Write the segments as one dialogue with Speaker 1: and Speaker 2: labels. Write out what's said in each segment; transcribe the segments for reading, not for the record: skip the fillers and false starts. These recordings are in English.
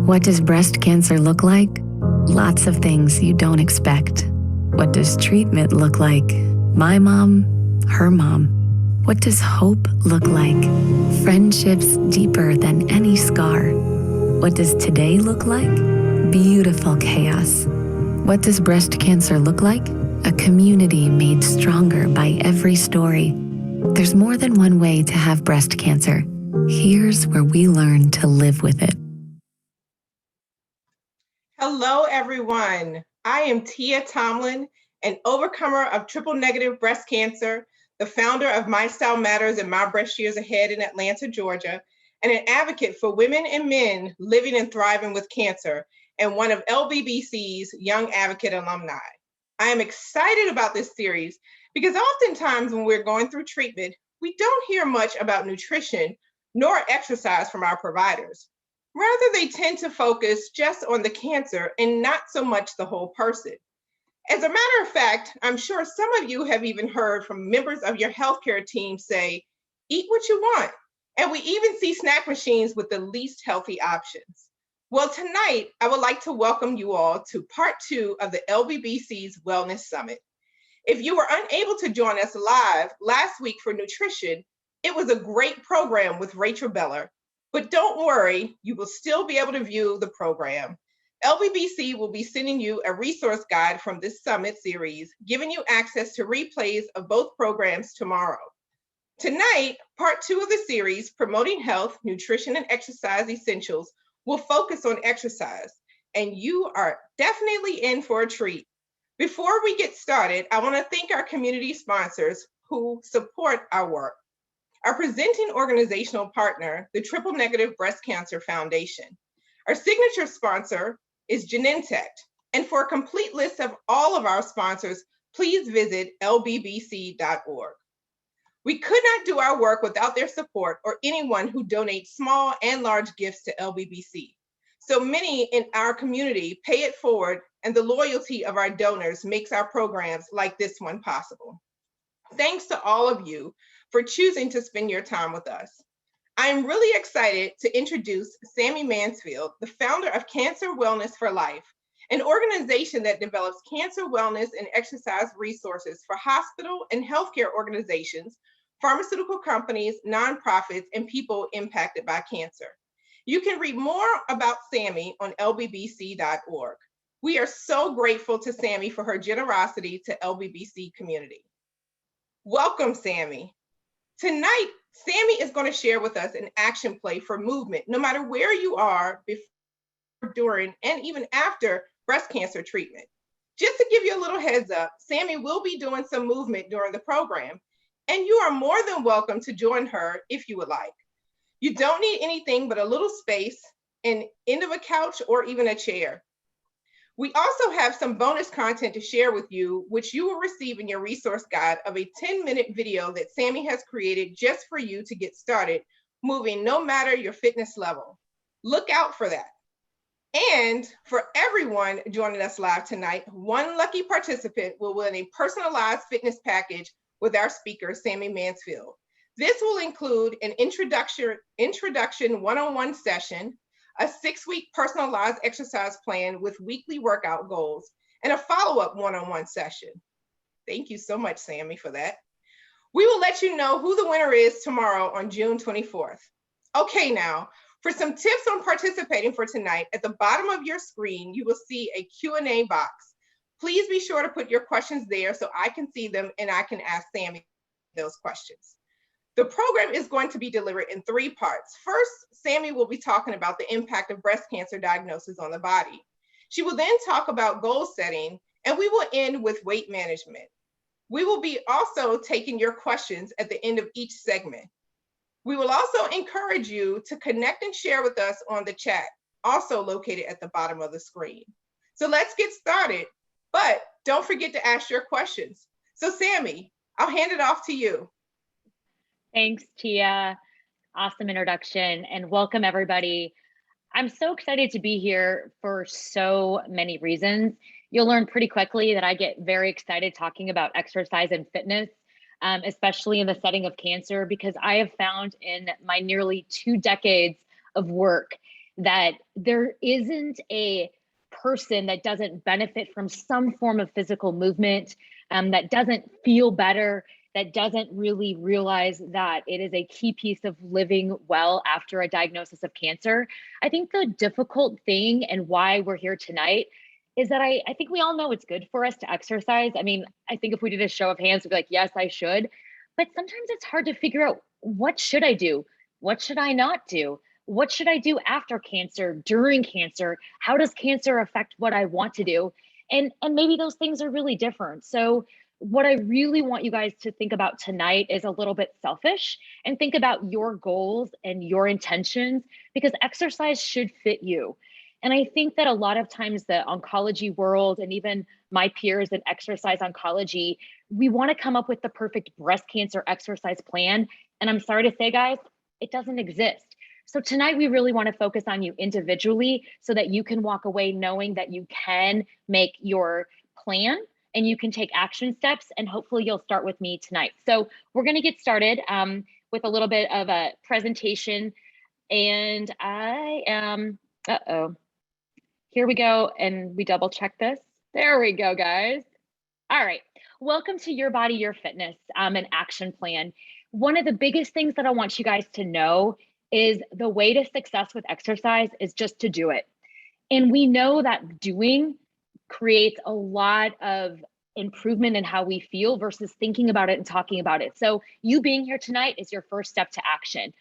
Speaker 1: What does breast cancer look like? Lots of things you don't expect. What does treatment look like? My mom, her mom. What does hope look like? Friendships deeper than any scar. What does today look like? Beautiful chaos. What does breast cancer look like? A community made stronger by every story. There's more than one way to have breast cancer. Here's where we learn to live with it.
Speaker 2: Hello, everyone. I am Tia Tomlin, an overcomer of triple-negative breast cancer, the founder of My Style Matters and My Breast Years Ahead in Atlanta, Georgia, and an advocate for women and men living and thriving with cancer, and one of LBBC's Young Advocate alumni. I am excited about this series because oftentimes when we're going through treatment, we don't hear much about nutrition nor exercise from our providers. Rather, they tend to focus just on the cancer and not so much the whole person. As a matter of fact, I'm sure some of you have even heard from members of your healthcare team say, eat what you want. And we even see snack machines with the least healthy options. Well, tonight, I would like to welcome you all to part 2 of the LBBC's Wellness Summit. If you were unable to join us live last week for nutrition, it was a great program with Rachel Beller. But don't worry, you will still be able to view the program. LBBC will be sending you a resource guide from this summit series, giving you access to replays of both programs tomorrow. Tonight, part 2 of the series, Promoting Health, Nutrition, and Exercise Essentials, will focus on exercise, and you are definitely in for a treat. Before we get started, I want to thank our community sponsors who support our work. Our presenting organizational partner, the Triple Negative Breast Cancer Foundation. Our signature sponsor is Genentech. And for a complete list of all of our sponsors, please visit lbbc.org. We could not do our work without their support or anyone who donates small and large gifts to LBBC. So many in our community pay it forward, and the loyalty of our donors makes our programs like this one possible. Thanks to all of you for choosing to spend your time with us. I'm really excited to introduce Sami Mansfield, the founder of Cancer Wellness for Life, an organization that develops cancer wellness and exercise resources for hospital and healthcare organizations, pharmaceutical companies, nonprofits, and people impacted by cancer. You can read more about Sami on lbbc.org. We are so grateful to Sami for her generosity to LBBC community. Welcome, Sami. Tonight, Sami is going to share with us an action play for movement, no matter where you are before, during, and even after breast cancer treatment. Just to give you a little heads up, Sami will be doing some movement during the program, and you are more than welcome to join her if you would like. You don't need anything but a little space, an end of a couch, or even a chair. We also have some bonus content to share with you, which you will receive in your resource guide of a 10-minute video that Sami has created just for you to get started, moving no matter your fitness level. Look out for that. And for everyone joining us live tonight, one lucky participant will win a personalized fitness package with our speaker, Sami Mansfield. This will include an introduction one-on-one session, a 6-week personalized exercise plan with weekly workout goals, and a follow-up one-on-one session. Thank you so much, Sami, for that. We will let you know who the winner is tomorrow on June 24th. Okay, now, for some tips on participating for tonight, at the bottom of your screen, you will see a Q&A box. Please be sure to put your questions there so I can see them and I can ask Sami those questions. The program is going to be delivered in 3 parts. First, Sami will be talking about the impact of breast cancer diagnosis on the body. She will then talk about goal setting, and we will end with weight management. We will be also taking your questions at the end of each segment. We will also encourage you to connect and share with us on the chat, also located at the bottom of the screen. So let's get started, but don't forget to ask your questions. So Sami, I'll hand it off to you.
Speaker 3: Thanks, Tia. Awesome introduction, and welcome everybody. I'm so excited to be here for so many reasons. You'll learn pretty quickly that I get very excited talking about exercise and fitness, especially in the setting of cancer, because I have found in my nearly 2 decades of work that there isn't a person that doesn't benefit from some form of physical movement, that doesn't feel better, that doesn't really realize that it is a key piece of living well after a diagnosis of cancer. I think the difficult thing and why we're here tonight is that I think we all know it's good for us to exercise. I mean, I think if we did a show of hands, we'd be like, yes, I should. But sometimes it's hard to figure out, what should I do? What should I not do? What should I do after cancer, during cancer? How does cancer affect what I want to do? And maybe those things are really different. So what I really want you guys to think about tonight is a little bit selfish, and think about your goals and your intentions, because exercise should fit you. And I think that a lot of times the oncology world, and even my peers in exercise oncology, we want to come up with the perfect breast cancer exercise plan. And I'm sorry to say, guys, it doesn't exist. So tonight we really want to focus on you individually, so that you can walk away knowing that you can make your plan and you can take action steps, and hopefully you'll start with me tonight. So we're going to get started with a little bit of a presentation, and I am, here we go, and we double check this. There we go, guys. All right, welcome to Your Body, Your Fitness, an action plan. One of the biggest things that I want you guys to know is the way to success with exercise is just to do it. And we know that doing creates a lot of improvement in how we feel versus thinking about it and talking about it. So you being here tonight is your first step to action.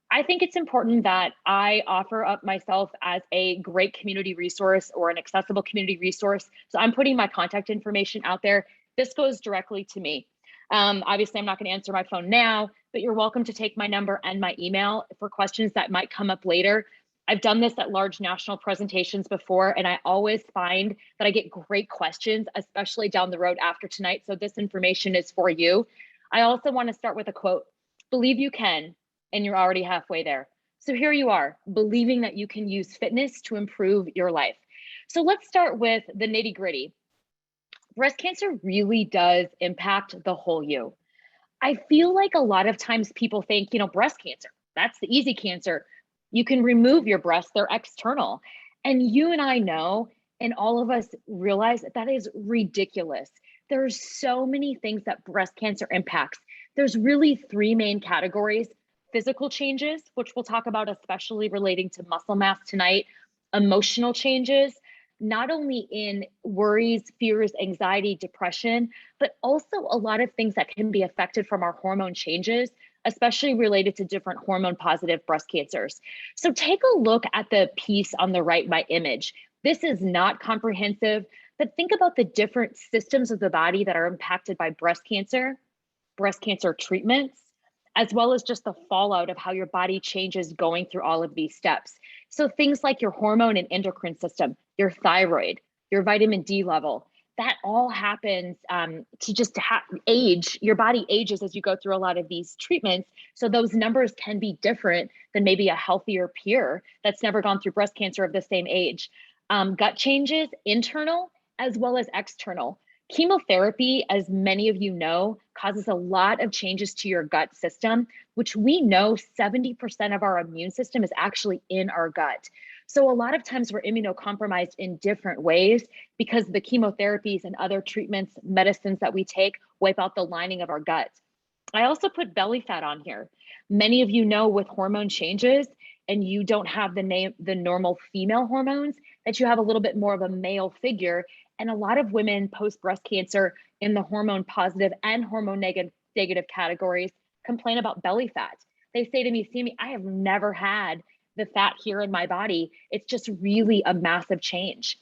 Speaker 3: I think it's important that I offer up myself as a great community resource, or an accessible community resource. So I'm putting my contact information out there. This goes directly to me. Obviously, I'm not going to answer my phone now, but you're welcome to take my number and my email for questions that might come up later. I've done this at large national presentations before, and I always find that I get great questions, especially down the road after tonight. So this information is for you. I also want to start with a quote: believe you can, and you're already halfway there. So here you are, believing that you can use fitness to improve your life. So let's start with the nitty gritty. Breast cancer really does impact the whole you. I feel like a lot of times people think, breast cancer, that's the easy cancer. You can remove your breasts, they're external. And you and I know, and all of us realize, that that is ridiculous. There's so many things that breast cancer impacts. There's really three main categories: physical changes, which we'll talk about, especially relating to muscle mass tonight; emotional changes, not only in worries, fears, anxiety, depression, but also a lot of things that can be affected from our hormone changes, especially related to different hormone positive breast cancers. So take a look at the piece on the right, my image. This is not comprehensive, but think about the different systems of the body that are impacted by breast cancer treatments, as well as just the fallout of how your body changes going through all of these steps. So things like your hormone and endocrine system, your thyroid, your vitamin D level, that all happens to just age. Your body ages as you go through a lot of these treatments. So those numbers can be different than maybe a healthier peer that's never gone through breast cancer of the same age. Gut changes, internal as well as external. Chemotherapy, as many of you know, causes a lot of changes to your gut system, which we know 70% of our immune system is actually in our gut. So a lot of times we're immunocompromised in different ways because the chemotherapies and other treatments, medicines that we take wipe out the lining of our gut. I also put belly fat on here. Many of you know, with hormone changes, and you don't have the normal female hormones, that you have a little bit more of a male figure. And a lot of women post breast cancer in the hormone positive and hormone negative categories complain about belly fat. They say to me, Sami, I have never had the fat here in my body. It's just really a massive change.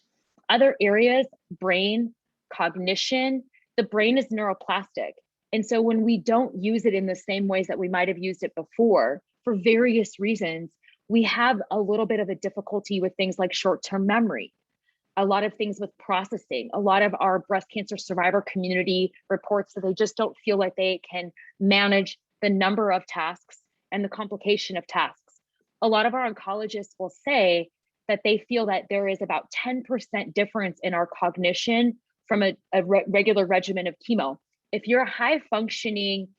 Speaker 3: Other areas, brain, cognition, the brain is neuroplastic. And so when we don't use it in the same ways that we might have used it before, for various reasons, we have a little bit of a difficulty with things like short-term memory, a lot of things with processing. A lot of our breast cancer survivor community reports that they just don't feel like they can manage the number of tasks and the complication of tasks. A lot of our oncologists will say that they feel that there is about 10% difference in our cognition from a regular regimen of chemo. If you're a high functioning,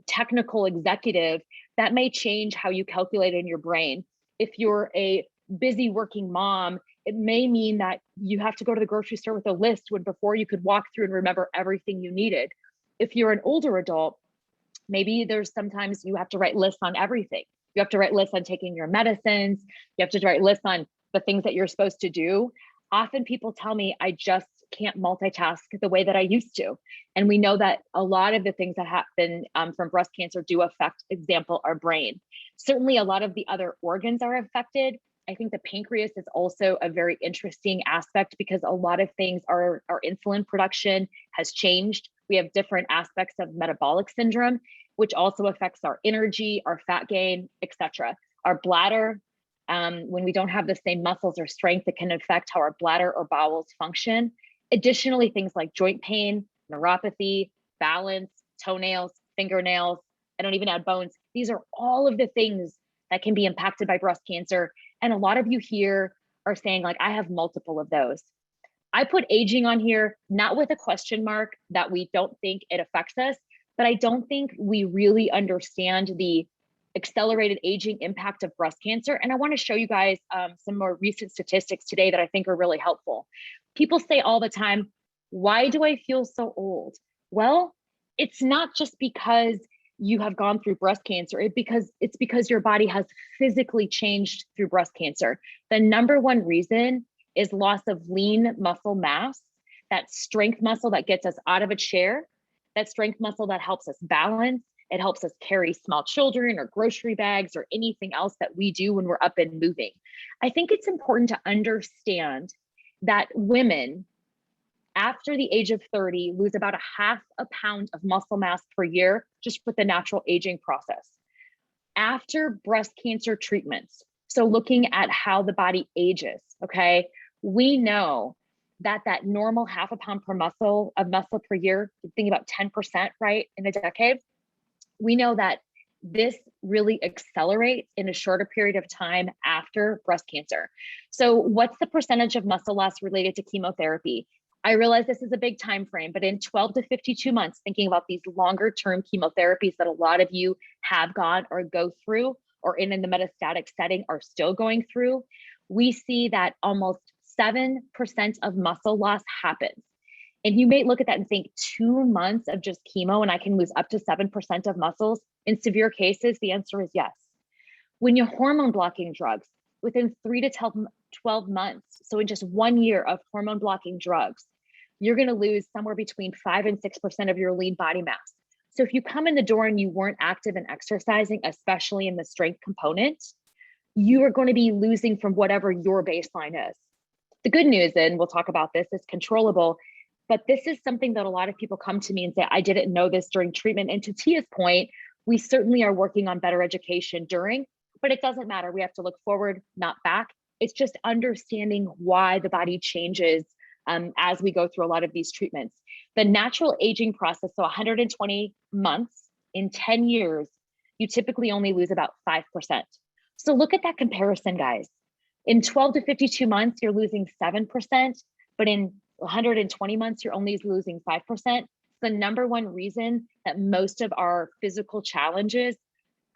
Speaker 3: technical executive, that may change how you calculate in your brain. If you're a busy working mom, it may mean that you have to go to the grocery store with a list when before you could walk through and remember everything you needed. If you're an older adult, maybe there's sometimes you have to write lists on everything. You have to write lists on taking your medicines. You have to write lists on the things that you're supposed to do. Often people tell me, I just can't multitask the way that I used to. And we know that a lot of the things that happen from breast cancer do affect, example, our brain. Certainly a lot of the other organs are affected. I think the pancreas is also a very interesting aspect because a lot of things our insulin production has changed. We have different aspects of metabolic syndrome, which also affects our energy, our fat gain, etc. Our bladder, when we don't have the same muscles or strength, it can affect how our bladder or bowels function. Additionally, things like joint pain, neuropathy, balance, toenails, fingernails, I don't even add bones. These are all of the things that can be impacted by breast cancer. And a lot of you here are saying like, I have multiple of those. I put aging on here, not with a question mark that we don't think it affects us, but I don't think we really understand the accelerated aging impact of breast cancer. And I want to show you guys some more recent statistics today that I think are really helpful. People say all the time, why do I feel so old? Well, it's not just because you have gone through breast cancer, it's because your body has physically changed through breast cancer. The number one reason is loss of lean muscle mass, that strength muscle that gets us out of a chair, that strength muscle that helps us balance. It helps us carry small children or grocery bags or anything else that we do when we're up and moving. I think it's important to understand that women after the age of 30 lose about 1/2 pound of muscle mass per year just with the natural aging process. After breast cancer treatments, so looking at how the body ages, okay, we know that normal 1/2 pound per muscle per year, think about 10%, right, in a decade. We know that this really accelerates in a shorter period of time after breast cancer. So what's the percentage of muscle loss related to chemotherapy? I realize this is a big time frame, but in 12 to 52 months, thinking about these longer term chemotherapies that a lot of you have gone or go through or in the metastatic setting are still going through, we see that almost 7% of muscle loss happens. And you may look at that and think 2 months of just chemo and I can lose up to 7% of muscles. In severe cases, the answer is yes. When you're hormone blocking drugs, within 3 to 12 months, so in just 1 year of hormone blocking drugs, you're gonna lose somewhere between 5 and 6% of your lean body mass. So if you come in the door and you weren't active and exercising, especially in the strength component, you are gonna be losing from whatever your baseline is. The good news, and we'll talk about this, is controllable. But this is something that a lot of people come to me and say, I didn't know this during treatment. And to Tia's point, we certainly are working on better education during, but it doesn't matter. We have to look forward, not back. It's just understanding why the body changes as we go through a lot of these treatments. The natural aging process, so 120 months in 10 years, you typically only lose about 5%. So look at that comparison, guys. In 12 to 52 months, you're losing 7%, but in 120 months, you're only losing 5%. The number one reason that most of our physical challenges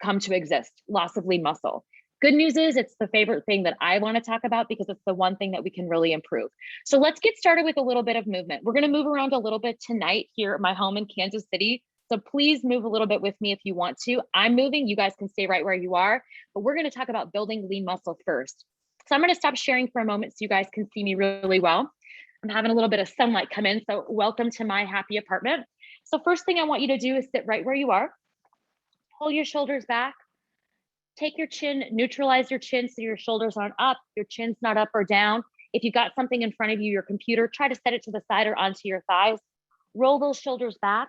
Speaker 3: come to exist, loss of lean muscle. Good news is it's the favorite thing that I want to talk about because it's the one thing that we can really improve. So let's get started with a little bit of movement. We're going to move around a little bit tonight here at my home in Kansas City. So please move a little bit with me if you want to. I'm moving, you guys can stay right where you are, but we're going to talk about building lean muscle first. So I'm going to stop sharing for a moment so you guys can see me really well. I'm having a little bit of sunlight come in, so welcome to my happy apartment. So first thing I want you to do is sit right where you are. Pull your shoulders back. Take your chin, neutralize your chin so your shoulders aren't up, your chin's not up or down. If you've got something in front of you, your computer, try to set it to the side or onto your thighs. Roll those shoulders back,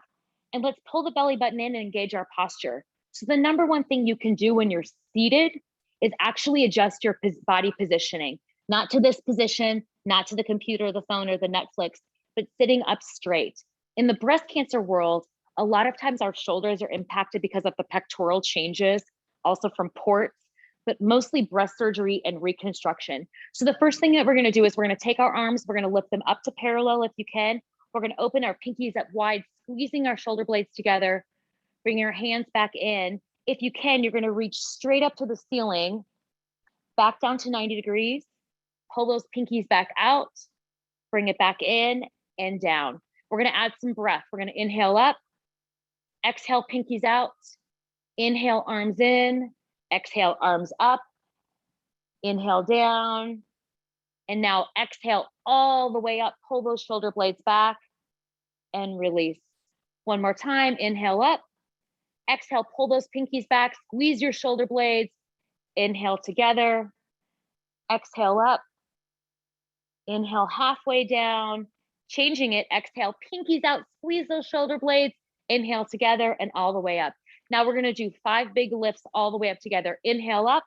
Speaker 3: and let's pull the belly button in and engage our posture. So the number one thing you can do when you're seated is actually adjust your body positioning, not to this position, not to the computer, the phone, or the Netflix, but sitting up straight. In the breast cancer world, a lot of times our shoulders are impacted because of the pectoral changes, also from ports, but mostly breast surgery and reconstruction. So the first thing that we're gonna do is we're gonna take our arms, we're gonna lift them up to parallel if you can. We're gonna open our pinkies up wide, squeezing our shoulder blades together. Bring your hands back in. If you can, you're gonna reach straight up to the ceiling back down to 90 degrees, pull those pinkies back out, bring it back in and down. We're gonna add some breath. We're gonna inhale up, exhale, pinkies out, inhale, arms in, exhale, arms up, inhale down, and now exhale all the way up, pull those shoulder blades back and release. One more time, inhale up, exhale, pull those pinkies back, squeeze your shoulder blades, inhale together, exhale up, inhale halfway down, changing it, exhale, pinkies out, squeeze those shoulder blades, inhale together and all the way up. Now we're gonna do 5 big lifts all the way up together. Inhale up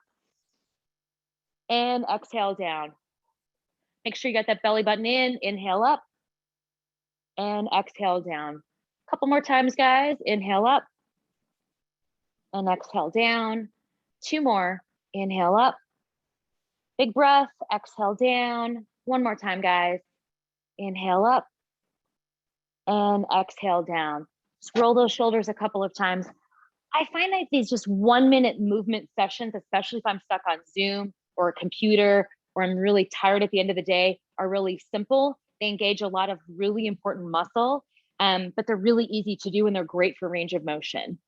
Speaker 3: and exhale down. Make sure you got that belly button in, inhale up and exhale down. Couple more times, guys. Inhale up and exhale down. 2 more, inhale up. Big breath, exhale down. 1 more time, guys. Inhale up and exhale down. Scroll those shoulders a couple of times. I find that these just 1-minute movement sessions, especially if I'm stuck on Zoom or a computer, or I'm really tired at the end of the day, are really simple. They engage a lot of really important muscle, but they're really easy to do and they're great for range of motion.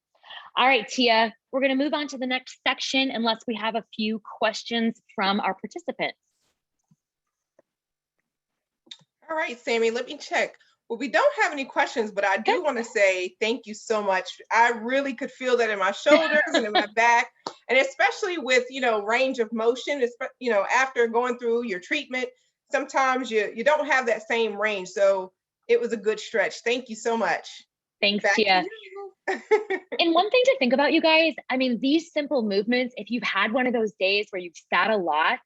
Speaker 3: All right, Tia, we're gonna move on to the next section unless we have a few questions from our participants.
Speaker 2: All right, Sami, let me check. Well, we don't have any questions, but I do want to say thank you so much. I really could feel that in my shoulders and in my back, and especially with, range of motion, after going through your treatment, sometimes you don't have that same range. So it was a good stretch. Thank you so much.
Speaker 3: Thanks,
Speaker 2: Back
Speaker 3: Tia.
Speaker 2: to you.
Speaker 3: And one thing to think about, you guys, I mean, these simple movements, if you've had one of those days where you've sat a lot,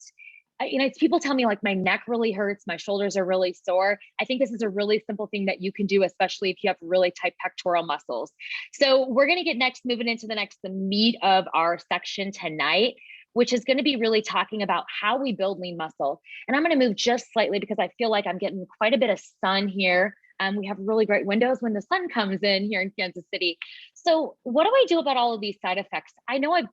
Speaker 3: people tell me like my neck really hurts, my shoulders are really sore. I think this is a really simple thing that you can do, especially if you have really tight pectoral muscles. So we're going to get moving into the meat of our section tonight, which is going to be really talking about how we build lean muscle. And I'm going to move just slightly because I feel like I'm getting quite a bit of sun here. We have really great windows when the sun comes in here in Kansas City. So what do I do about all of these side effects? I know I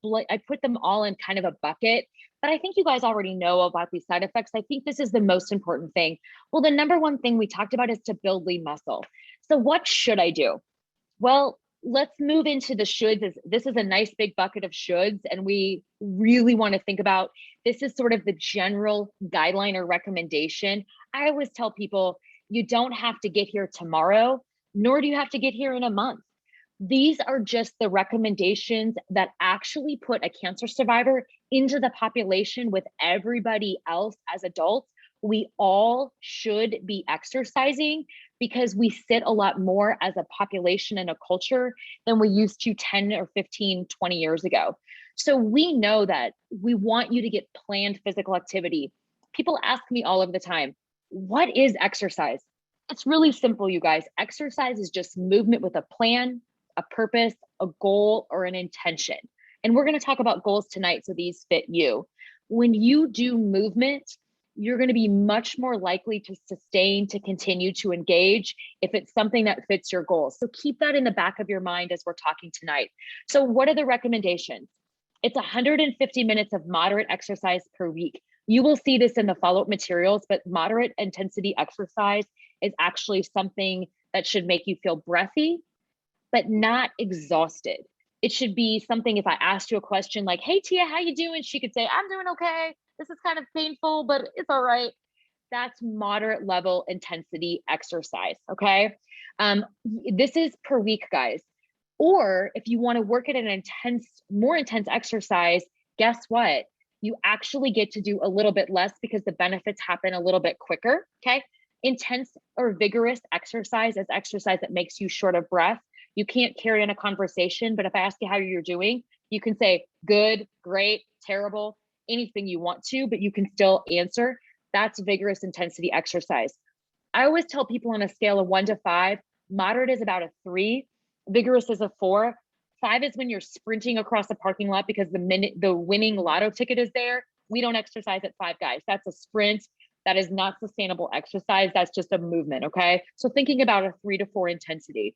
Speaker 3: put them all in kind of a bucket, but I think you guys already know about these side effects. I think this is the most important thing. Well, the number one thing we talked about is to build lean muscle. So what should I do? Well, let's move into the shoulds. This is a nice big bucket of shoulds, and we really want to think about, this is sort of the general guideline or recommendation. I always tell people, you don't have to get here tomorrow, nor do you have to get here in a month. These are just the recommendations that actually put a cancer survivor into the population with everybody else as adults. We all should be exercising because we sit a lot more as a population and a culture than we used to 10 or 15, 20 years ago. So we know that we want you to get planned physical activity. People ask me all of the time, what is exercise? It's really simple, you guys. Exercise is just movement with a plan, a purpose, a goal, or an intention. And we're going to talk about goals tonight, so these fit you. When you do movement, you're going to be much more likely to sustain, to continue to engage if it's something that fits your goals. So keep that in the back of your mind as we're talking tonight. So what are the recommendations? It's 150 minutes of moderate exercise per week. You will see this in the follow-up materials, but moderate intensity exercise is actually something that should make you feel breathy, but not exhausted. It should be something, if I asked you a question like, hey, Tia, how you doing? She could say, I'm doing okay. This is kind of painful, but it's all right. That's moderate level intensity exercise, okay? This is per week, guys. Or if you want to work at an more intense exercise, guess what? You actually get to do a little bit less because the benefits happen a little bit quicker, okay? Intense or vigorous exercise is exercise that makes you short of breath. You can't carry on a conversation, but if I ask you how you're doing, you can say good, great, terrible, anything you want to, but you can still answer. That's vigorous intensity exercise. I always tell people on a scale of 1 to 5, moderate is about a 3, vigorous is a 4. 5 is when you're sprinting across the parking lot because the winning lotto ticket is there. We don't exercise at 5, guys. That's a sprint. That is not sustainable exercise. That's just a movement, okay? So thinking about a 3 to 4 intensity.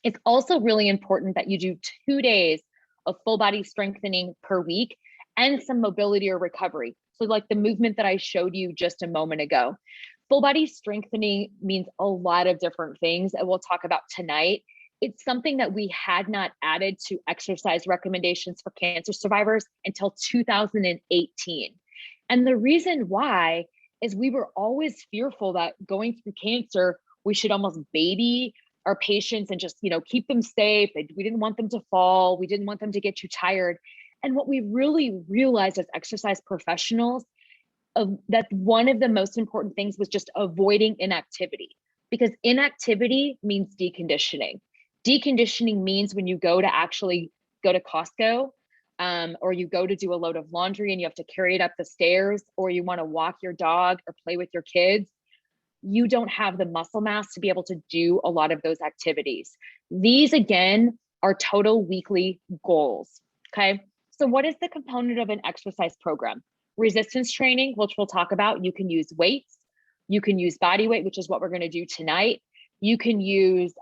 Speaker 3: It's also really important that you do 2 days of full body strengthening per week. and some mobility or recovery. So like the movement that I showed you just a moment ago. Full body strengthening means a lot of different things that we'll talk about tonight. It's something that we had not added to exercise recommendations for cancer survivors until 2018. And the reason why is we were always fearful that going through cancer, we should almost baby our patients and just, keep them safe. We didn't want them to fall. We didn't want them to get too tired. And what we really realized as exercise professionals, that one of the most important things was just avoiding inactivity, because inactivity means deconditioning. Deconditioning means when you go to Costco, or you go to do a load of laundry and you have to carry it up the stairs, or you want to walk your dog or play with your kids, you don't have the muscle mass to be able to do a lot of those activities. These, again, are total weekly goals, okay? So what is the component of an exercise program? Resistance training, which we'll talk about. You can use weights. You can use body weight, which is what we're going to do tonight. You can use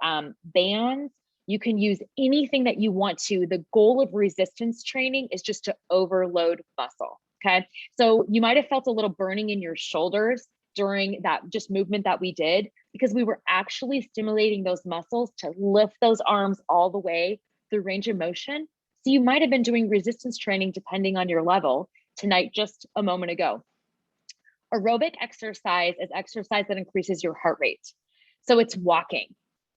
Speaker 3: bands. You can use anything that you want to. The goal of resistance training is just to overload muscle, okay? So you might have felt a little burning in your shoulders during that just movement that we did, because we were actually stimulating those muscles to lift those arms all the way through range of motion. So you might have been doing resistance training depending on your level tonight, just a moment ago. Aerobic exercise is exercise that increases your heart rate. So it's walking,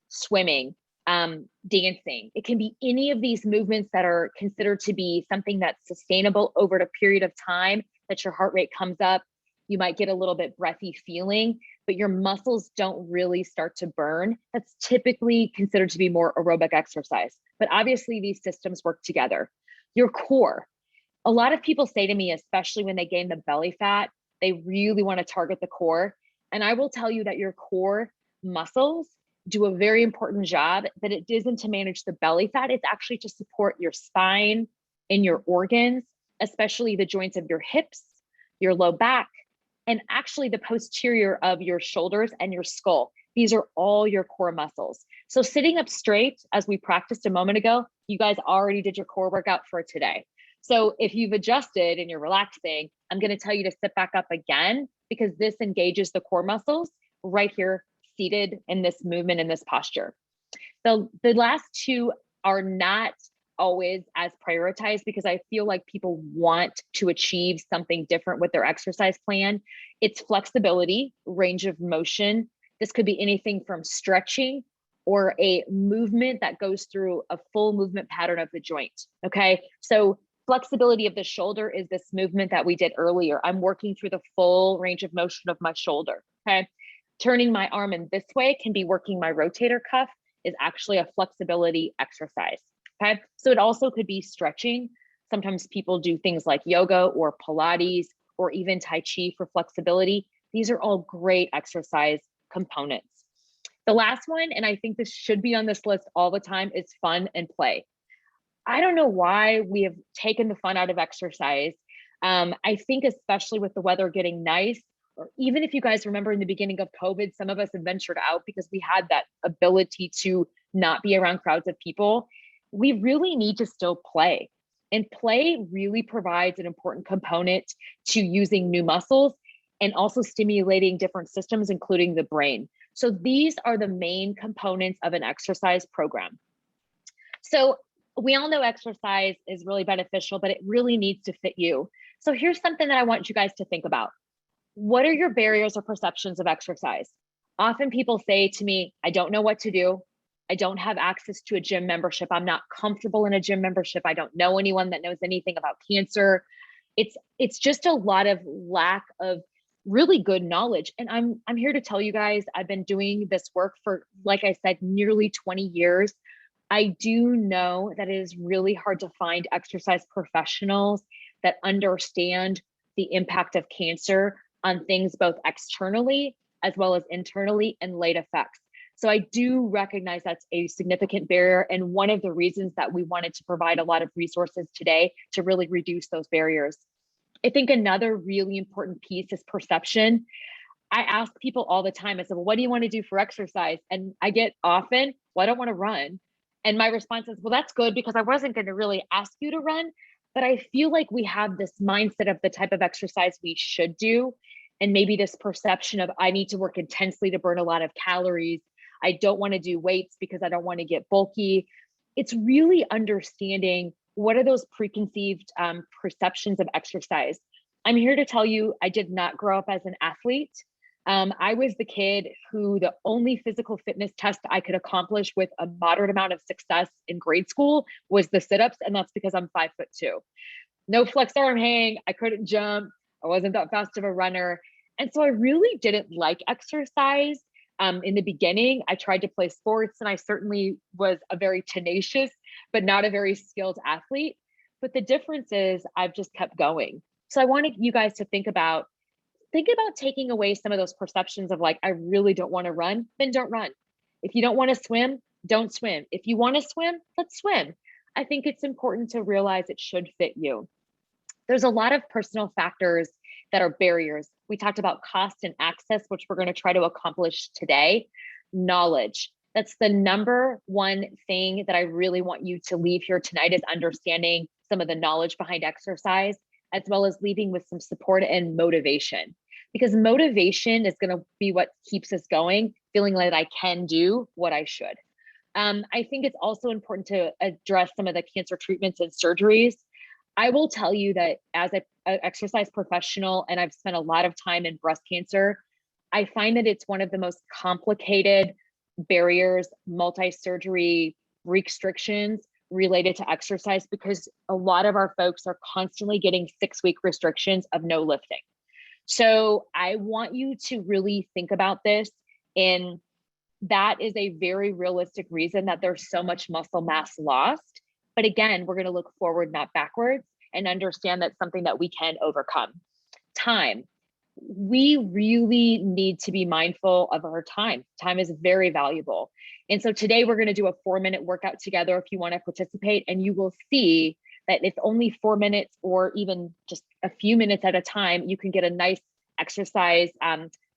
Speaker 3: swimming, dancing. It can be any of these movements that are considered to be something that's sustainable over a period of time, that your heart rate comes up. You might get a little bit breathy feeling, but your muscles don't really start to burn. That's typically considered to be more aerobic exercise. But obviously these systems work together. Your core. A lot of people say to me, especially when they gain the belly fat, they really want to target the core. And I will tell you that your core muscles do a very important job, but it isn't to manage the belly fat. It's actually to support your spine and your organs, especially the joints of your hips, your low back, and actually the posterior of your shoulders and your skull. These are all your core muscles. So sitting up straight, as we practiced a moment ago, you guys already did your core workout for today. So if you've adjusted and you're relaxing, I'm going to tell you to sit back up again, because this engages the core muscles right here, seated in this movement, in this posture. The last two are not always as prioritized, because I feel like people want to achieve something different with their exercise plan. It's flexibility, range of motion. This could be anything from stretching or a movement that goes through a full movement pattern of the joint, okay? So flexibility of the shoulder is this movement that we did earlier. I'm working through the full range of motion of my shoulder, okay? Turning my arm in this way can be working my rotator cuff, is actually a flexibility exercise, okay? So it also could be stretching. Sometimes people do things like yoga or Pilates or even Tai Chi for flexibility. These are all great exercise components. The last one, and I think this should be on this list all the time, is fun and play. I don't know why we have taken the fun out of exercise. I think especially with the weather getting nice, or even if you guys remember in the beginning of COVID, some of us have ventured out because we had that ability to not be around crowds of people. We really need to still play. And play really provides an important component to using new muscles and also stimulating different systems, including the brain. So these are the main components of an exercise program. So we all know exercise is really beneficial, but it really needs to fit you. So here's something that I want you guys to think about. What are your barriers or perceptions of exercise? Often people say to me, I don't know what to do. I don't have access to a gym membership. I'm not comfortable in a gym membership. I don't know anyone that knows anything about cancer. It's just a lot of lack of really good knowledge. And I'm here to tell you guys, I've been doing this work for, like I said, nearly 20 years. I do know that it is really hard to find exercise professionals that understand the impact of cancer on things both externally as well as internally and late effects. So I do recognize that's a significant barrier, and one of the reasons that we wanted to provide a lot of resources today to really reduce those barriers. I think another really important piece is perception. I ask people all the time, I said, well, what do you want to do for exercise? And I get often, well, I don't want to run. And my response is, well, that's good, because I wasn't going to really ask you to run. But I feel like we have this mindset of the type of exercise we should do. And maybe this perception of I need to work intensely to burn a lot of calories. I don't want to do weights because I don't want to get bulky. It's really understanding what are those preconceived perceptions of exercise. I'm here to tell you, I did not grow up as an athlete. I was the kid who the only physical fitness test I could accomplish with a moderate amount of success in grade school was the sit-ups. And that's because I'm 5'2". No flex arm hang, I couldn't jump, I wasn't that fast of a runner. And so I really didn't like exercise. In the beginning, I tried to play sports and I certainly was a very tenacious, but not a very skilled athlete. But the difference is I've just kept going. So I wanted you guys to think about taking away some of those perceptions of like, I really don't want to run, then don't run. If you don't want to swim, don't swim. If you want to swim, let's swim. I think it's important to realize it should fit you. There's a lot of personal factors that are barriers. We talked about cost and access, which we're going to try to accomplish today. Knowledge. That's the number one thing that I really want you to leave here tonight, is understanding some of the knowledge behind exercise, as well as leaving with some support and motivation. Because motivation is going to be what keeps us going, feeling like I can do what I should. I think it's also important to address some of the cancer treatments and surgeries. I will tell you that as an exercise professional, and I've spent a lot of time in breast cancer, I find that it's one of the most complicated barriers, multi-surgery restrictions related to exercise, because a lot of our folks are constantly getting 6-week restrictions of no lifting. So I want you to really think about this, and that is a very realistic reason that there's so much muscle mass lost. But again, we're going to look forward, not backwards, and understand that's something that we can overcome. Time. We really need to be mindful of our time. Time is very valuable. And so today we're going to do a 4-minute workout together if you want to participate, and you will see that it's only 4 minutes or even just a few minutes at a time, you can get a nice exercise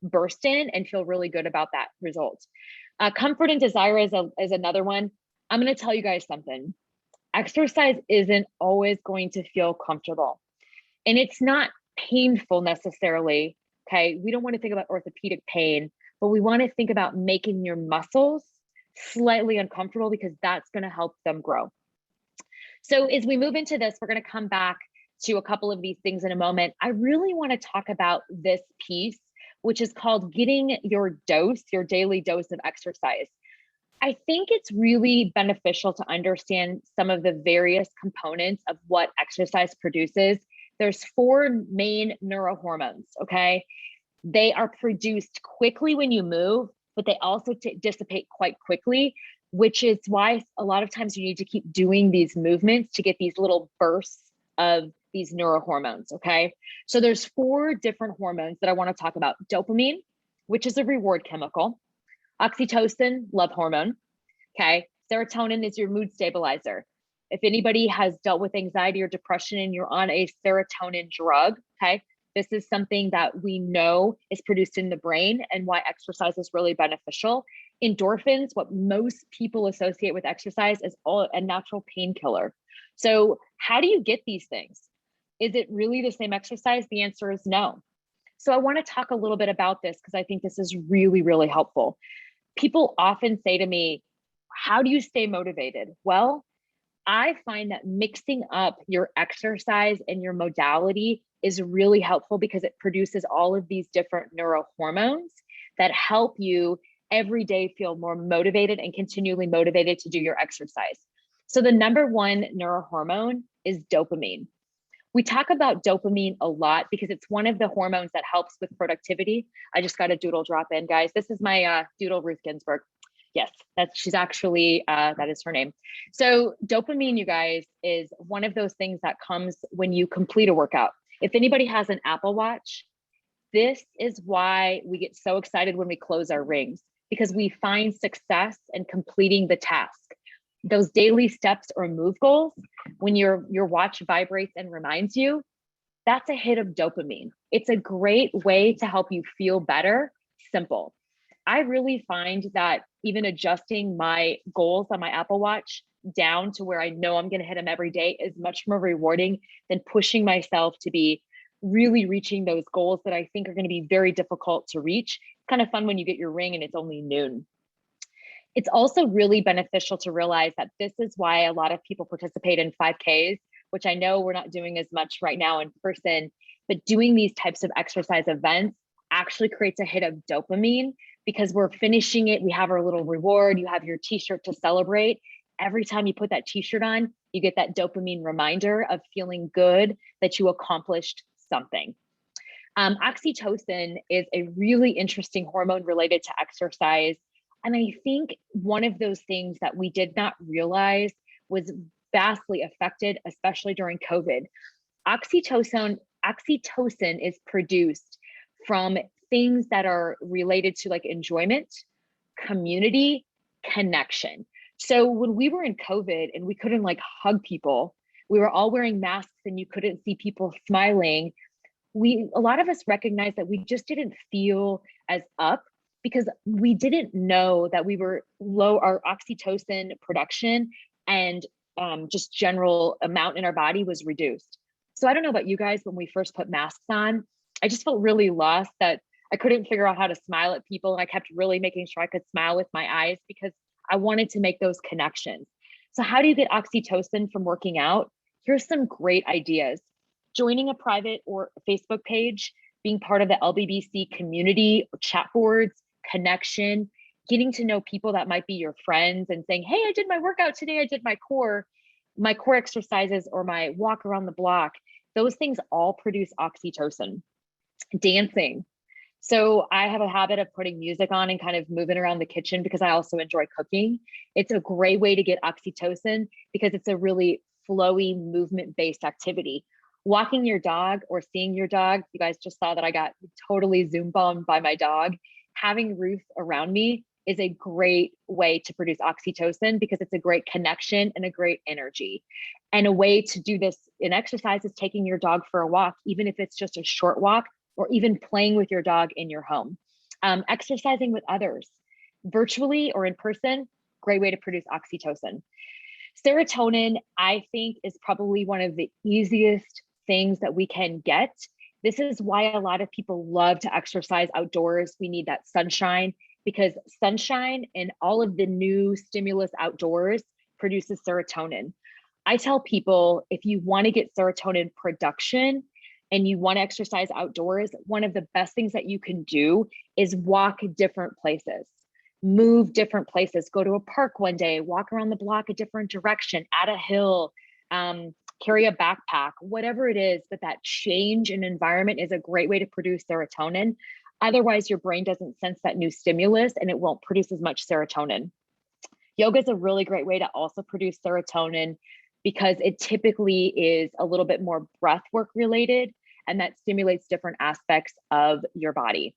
Speaker 3: burst in and feel really good about that result. Comfort and desire is another one. I'm going to tell you guys something. Exercise isn't always going to feel comfortable, and it's not painful necessarily. Okay. We don't want to think about orthopedic pain, but we want to think about making your muscles slightly uncomfortable, because that's going to help them grow. So as we move into this, we're going to come back to a couple of these things in a moment. I really want to talk about this piece, which is called getting your dose, your daily dose of exercise. I think it's really beneficial to understand some of the various components of what exercise produces. There's 4 main neurohormones, okay? They are produced quickly when you move, but they also dissipate quite quickly, which is why a lot of times you need to keep doing these movements to get these little bursts of these neurohormones, okay? So there's 4 different hormones that I want to talk about. Dopamine, which is a reward chemical. Oxytocin, love hormone, okay? Serotonin is your mood stabilizer. If anybody has dealt with anxiety or depression and you're on a serotonin drug, okay, this is something that we know is produced in the brain and why exercise is really beneficial. Endorphins, what most people associate with exercise, is a natural painkiller. So how do you get these things? Is it really the same exercise? The answer is no. So I want to talk a little bit about this because I think this is really, really helpful. People often say to me, how do you stay motivated? Well, I find that mixing up your exercise and your modality is really helpful because it produces all of these different neurohormones that help you every day feel more motivated and continually motivated to do your exercise. So the number one neurohormone is dopamine. We talk about dopamine a lot because it's one of the hormones that helps with productivity. I just got a doodle drop in, guys. This is my doodle, Ruth Ginsburg. Yes, she's actually, that is her name. So dopamine, you guys, is one of those things that comes when you complete a workout. If anybody has an Apple Watch, this is why we get so excited when we close our rings, because we find success in completing the task. Those daily steps or move goals, when your watch vibrates and reminds you, that's a hit of dopamine. It's a great way to help you feel better. Simple. I really find that even adjusting my goals on my Apple Watch down to where I know I'm going to hit them every day is much more rewarding than pushing myself to be really reaching those goals that I think are going to be very difficult to reach. It's kind of fun when you get your ring and it's only noon. It's also really beneficial to realize that this is why a lot of people participate in 5Ks, which I know we're not doing as much right now in person, but doing these types of exercise events actually creates a hit of dopamine because we're finishing it. We have our little reward. You have your t-shirt to celebrate. Every time you put that t-shirt on, you get that dopamine reminder of feeling good that you accomplished something. Oxytocin is a really interesting hormone related to exercise. And I think one of those things that we did not realize was vastly affected, especially during COVID. Oxytocin is produced from things that are related to like enjoyment, community, connection. So when we were in COVID and we couldn't like hug people, we were all wearing masks and you couldn't see people smiling. A lot of us recognized that we just didn't feel as up because we didn't know that we were low, our oxytocin production and just general amount in our body was reduced. So I don't know about you guys, when we first put masks on, I just felt really lost that I couldn't figure out how to smile at people. And I kept really making sure I could smile with my eyes because I wanted to make those connections. So how do you get oxytocin from working out? Here's some great ideas. Joining a private or Facebook page, being part of the LBBC community, chat boards, connection, getting to know people that might be your friends and saying, hey, I did my workout today. I did my core exercises or my walk around the block. Those things all produce oxytocin. Dancing. So I have a habit of putting music on and kind of moving around the kitchen because I also enjoy cooking. It's a great way to get oxytocin because it's a really flowy movement-based activity. Walking your dog or seeing your dog, you guys just saw that I got totally Zoom bombed by my dog. Having Ruth around me is a great way to produce oxytocin because it's a great connection and a great energy. And a way to do this in exercise is taking your dog for a walk, even if it's just a short walk, or even playing with your dog in your home. Exercising with others, virtually or in person, great way to produce oxytocin. Serotonin, I think, is probably one of the easiest things that we can get. This is why a lot of people love to exercise outdoors. We need that sunshine because sunshine and all of the new stimulus outdoors produces serotonin. I tell people, if you want to get serotonin production and you want to exercise outdoors, one of the best things that you can do is walk different places, move different places, go to a park one day, walk around the block a different direction, at a hill, carry a backpack, whatever it is, but that change in environment is a great way to produce serotonin. Otherwise, your brain doesn't sense that new stimulus and it won't produce as much serotonin. Yoga is a really great way to also produce serotonin because it typically is a little bit more breath work related, and that stimulates different aspects of your body.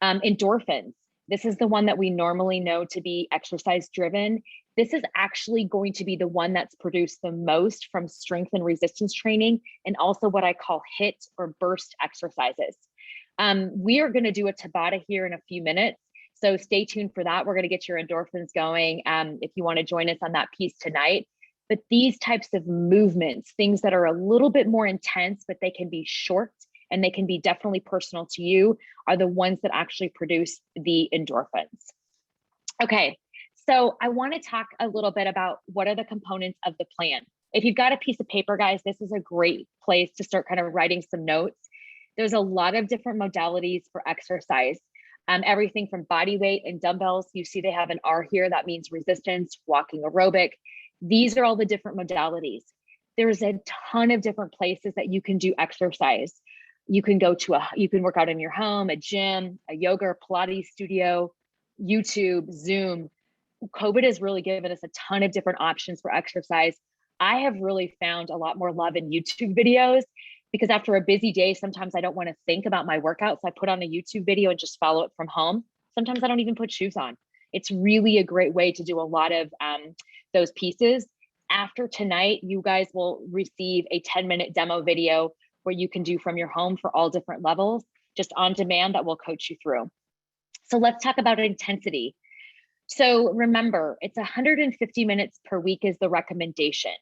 Speaker 3: Endorphins. This is the one that we normally know to be exercise driven. This is actually going to be the one that's produced the most from strength and resistance training, and also what I call HIIT or burst exercises. We are going to do a Tabata here in a few minutes. So stay tuned for that. We're going to get your endorphins going if you want to join us on that piece tonight. But these types of movements, things that are a little bit more intense, but they can be short and they can be definitely personal to you, are the ones that actually produce the endorphins. Okay, so I want to talk a little bit about what are the components of the plan. If you've got a piece of paper, guys, this is a great place to start kind of writing some notes. There's a lot of different modalities for exercise. Everything from body weight and dumbbells. You see they have an R here. That means resistance, walking aerobic. These are all the different modalities. There's a ton of different places that you can do exercise. You can go to you can work out in your home, a gym, a yoga or Pilates studio, YouTube, Zoom. COVID has really given us a ton of different options for exercise. I have really found a lot more love in YouTube videos because after a busy day, sometimes I don't want to think about my workouts. I put on a YouTube video and just follow it from home. Sometimes I don't even put shoes on. It's really a great way to do a lot of those pieces. After tonight, you guys will receive a 10-minute demo video where you can do from your home for all different levels, just on demand, that will coach you through. So let's talk about intensity. So remember, it's 150 minutes per week is the recommendation.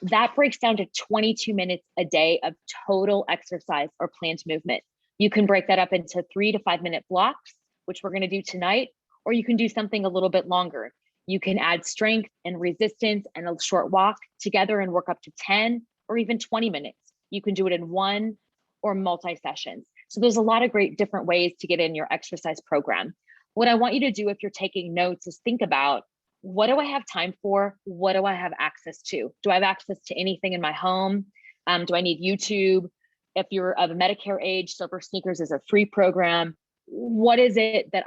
Speaker 3: That breaks down to 22 minutes a day of total exercise or planned movement. You can break that up into 3 to 5 minute blocks, which we're going to do tonight, or you can do something a little bit longer. You can add strength and resistance and a short walk together and work up to 10 or even 20 minutes. You can do it in one or multi-sessions. So there's a lot of great different ways to get in your exercise program. What I want you to do if you're taking notes is think about, what do I have time for? What do I have access to? Do I have access to anything in my home? Do I need YouTube? If you're of a Medicare age, Silver Sneakers is a free program. What is it that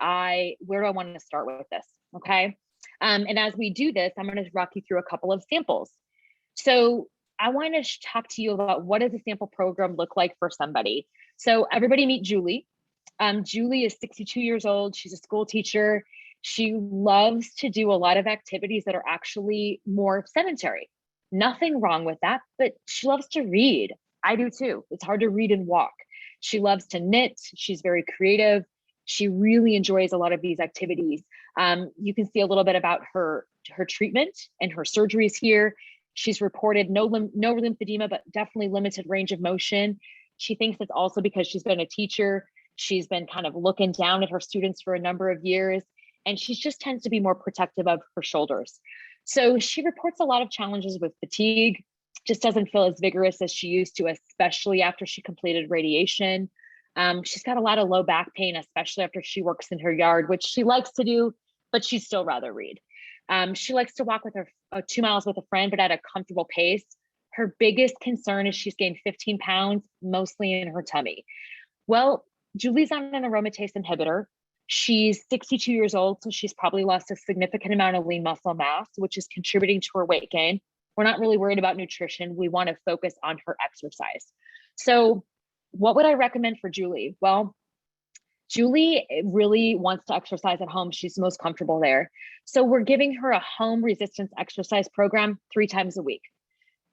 Speaker 3: where do I want to start with this? Okay. And as we do this, I'm going to walk you through a couple of samples. So I want to talk to you about what does a sample program look like for somebody. So everybody meet Julie. Julie is 62 years old. She's a school teacher. She loves to do a lot of activities that are actually more sedentary. Nothing wrong with that, but she loves to read. I do too. It's hard to read and walk. She loves to knit. She's very creative. She really enjoys a lot of these activities. You can see a little bit about her treatment and her surgeries here. She's reported no lymphedema, but definitely limited range of motion. She thinks it's also because she's been a teacher. She's been kind of looking down at her students for a number of years, and she just tends to be more protective of her shoulders. So she reports a lot of challenges with fatigue, just doesn't feel as vigorous as she used to, especially after she completed radiation. She's got a lot of low back pain, especially after she works in her yard, which she likes to do, but she'd still rather read. She likes to walk with her 2 miles with a friend, but at a comfortable pace. Her biggest concern is she's gained 15 pounds, mostly in her tummy. Well, Julie's on an aromatase inhibitor. She's 62 years old, so she's probably lost a significant amount of lean muscle mass, which is contributing to her weight gain. We're not really worried about nutrition. We want to focus on her exercise. So what would I recommend for Julie? Well, Julie really wants to exercise at home. She's most comfortable there. So we're giving her a home resistance exercise program 3 times a week.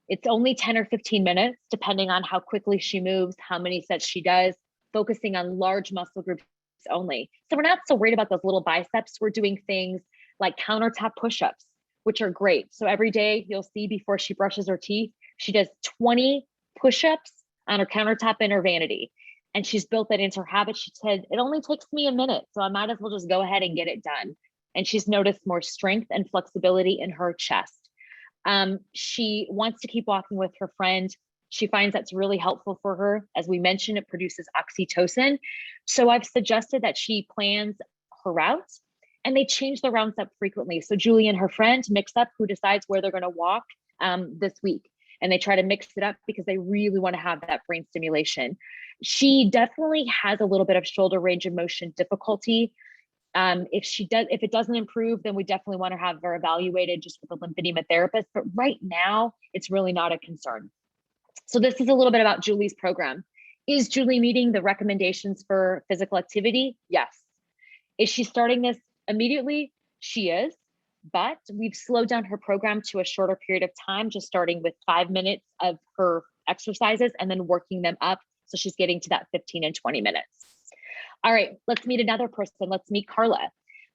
Speaker 3: It's only 10 or 15 minutes, depending on how quickly she moves, how many sets she does, focusing on large muscle groups only. So we're not so worried about those little biceps. We're doing things like countertop push-ups, which are great. So every day you'll see before she brushes her teeth, she does 20 push-ups on her countertop in her vanity. And she's built that into her habit. She said, it only takes me a minute, so I might as well just go ahead and get it done. And she's noticed more strength and flexibility in her chest. She wants to keep walking with her friend. She finds that's really helpful for her. As we mentioned, it produces oxytocin. So I've suggested that she plans her routes, and they change the routes up frequently. So Julie and her friend mix up who decides where they're going to walk this week. And they try to mix it up because they really want to have that brain stimulation. She definitely has a little bit of shoulder range of motion difficulty. If it doesn't improve, then we definitely want to have her evaluated just with a lymphedema therapist. But right now, it's really not a concern. So this is a little bit about Julie's program. Is Julie meeting the recommendations for physical activity? Yes. Is she starting this immediately? She is. But we've slowed down her program to a shorter period of time, just starting with 5 minutes of her exercises and then working them up. So she's getting to that 15 and 20 minutes. All right, let's meet another person. Let's meet Carla.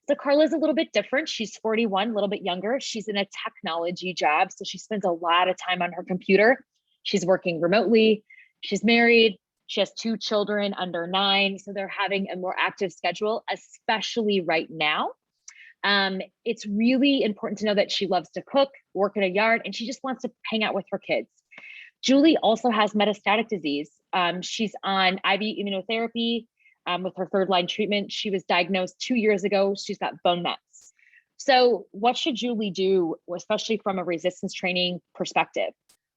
Speaker 3: So Carla's a little bit different. She's 41, a little bit younger. She's in a technology job, so she spends a lot of time on her computer. She's working remotely. She's married. She has 2 children under 9, so they're having a more active schedule, especially right now. It's really important to know that she loves to cook, work in a yard, and she just wants to hang out with her kids. Julie also has metastatic disease. She's on IV immunotherapy with her 3rd-line treatment. She was diagnosed 2 years ago. She's got bone mets. So what should Julie do, especially from a resistance training perspective?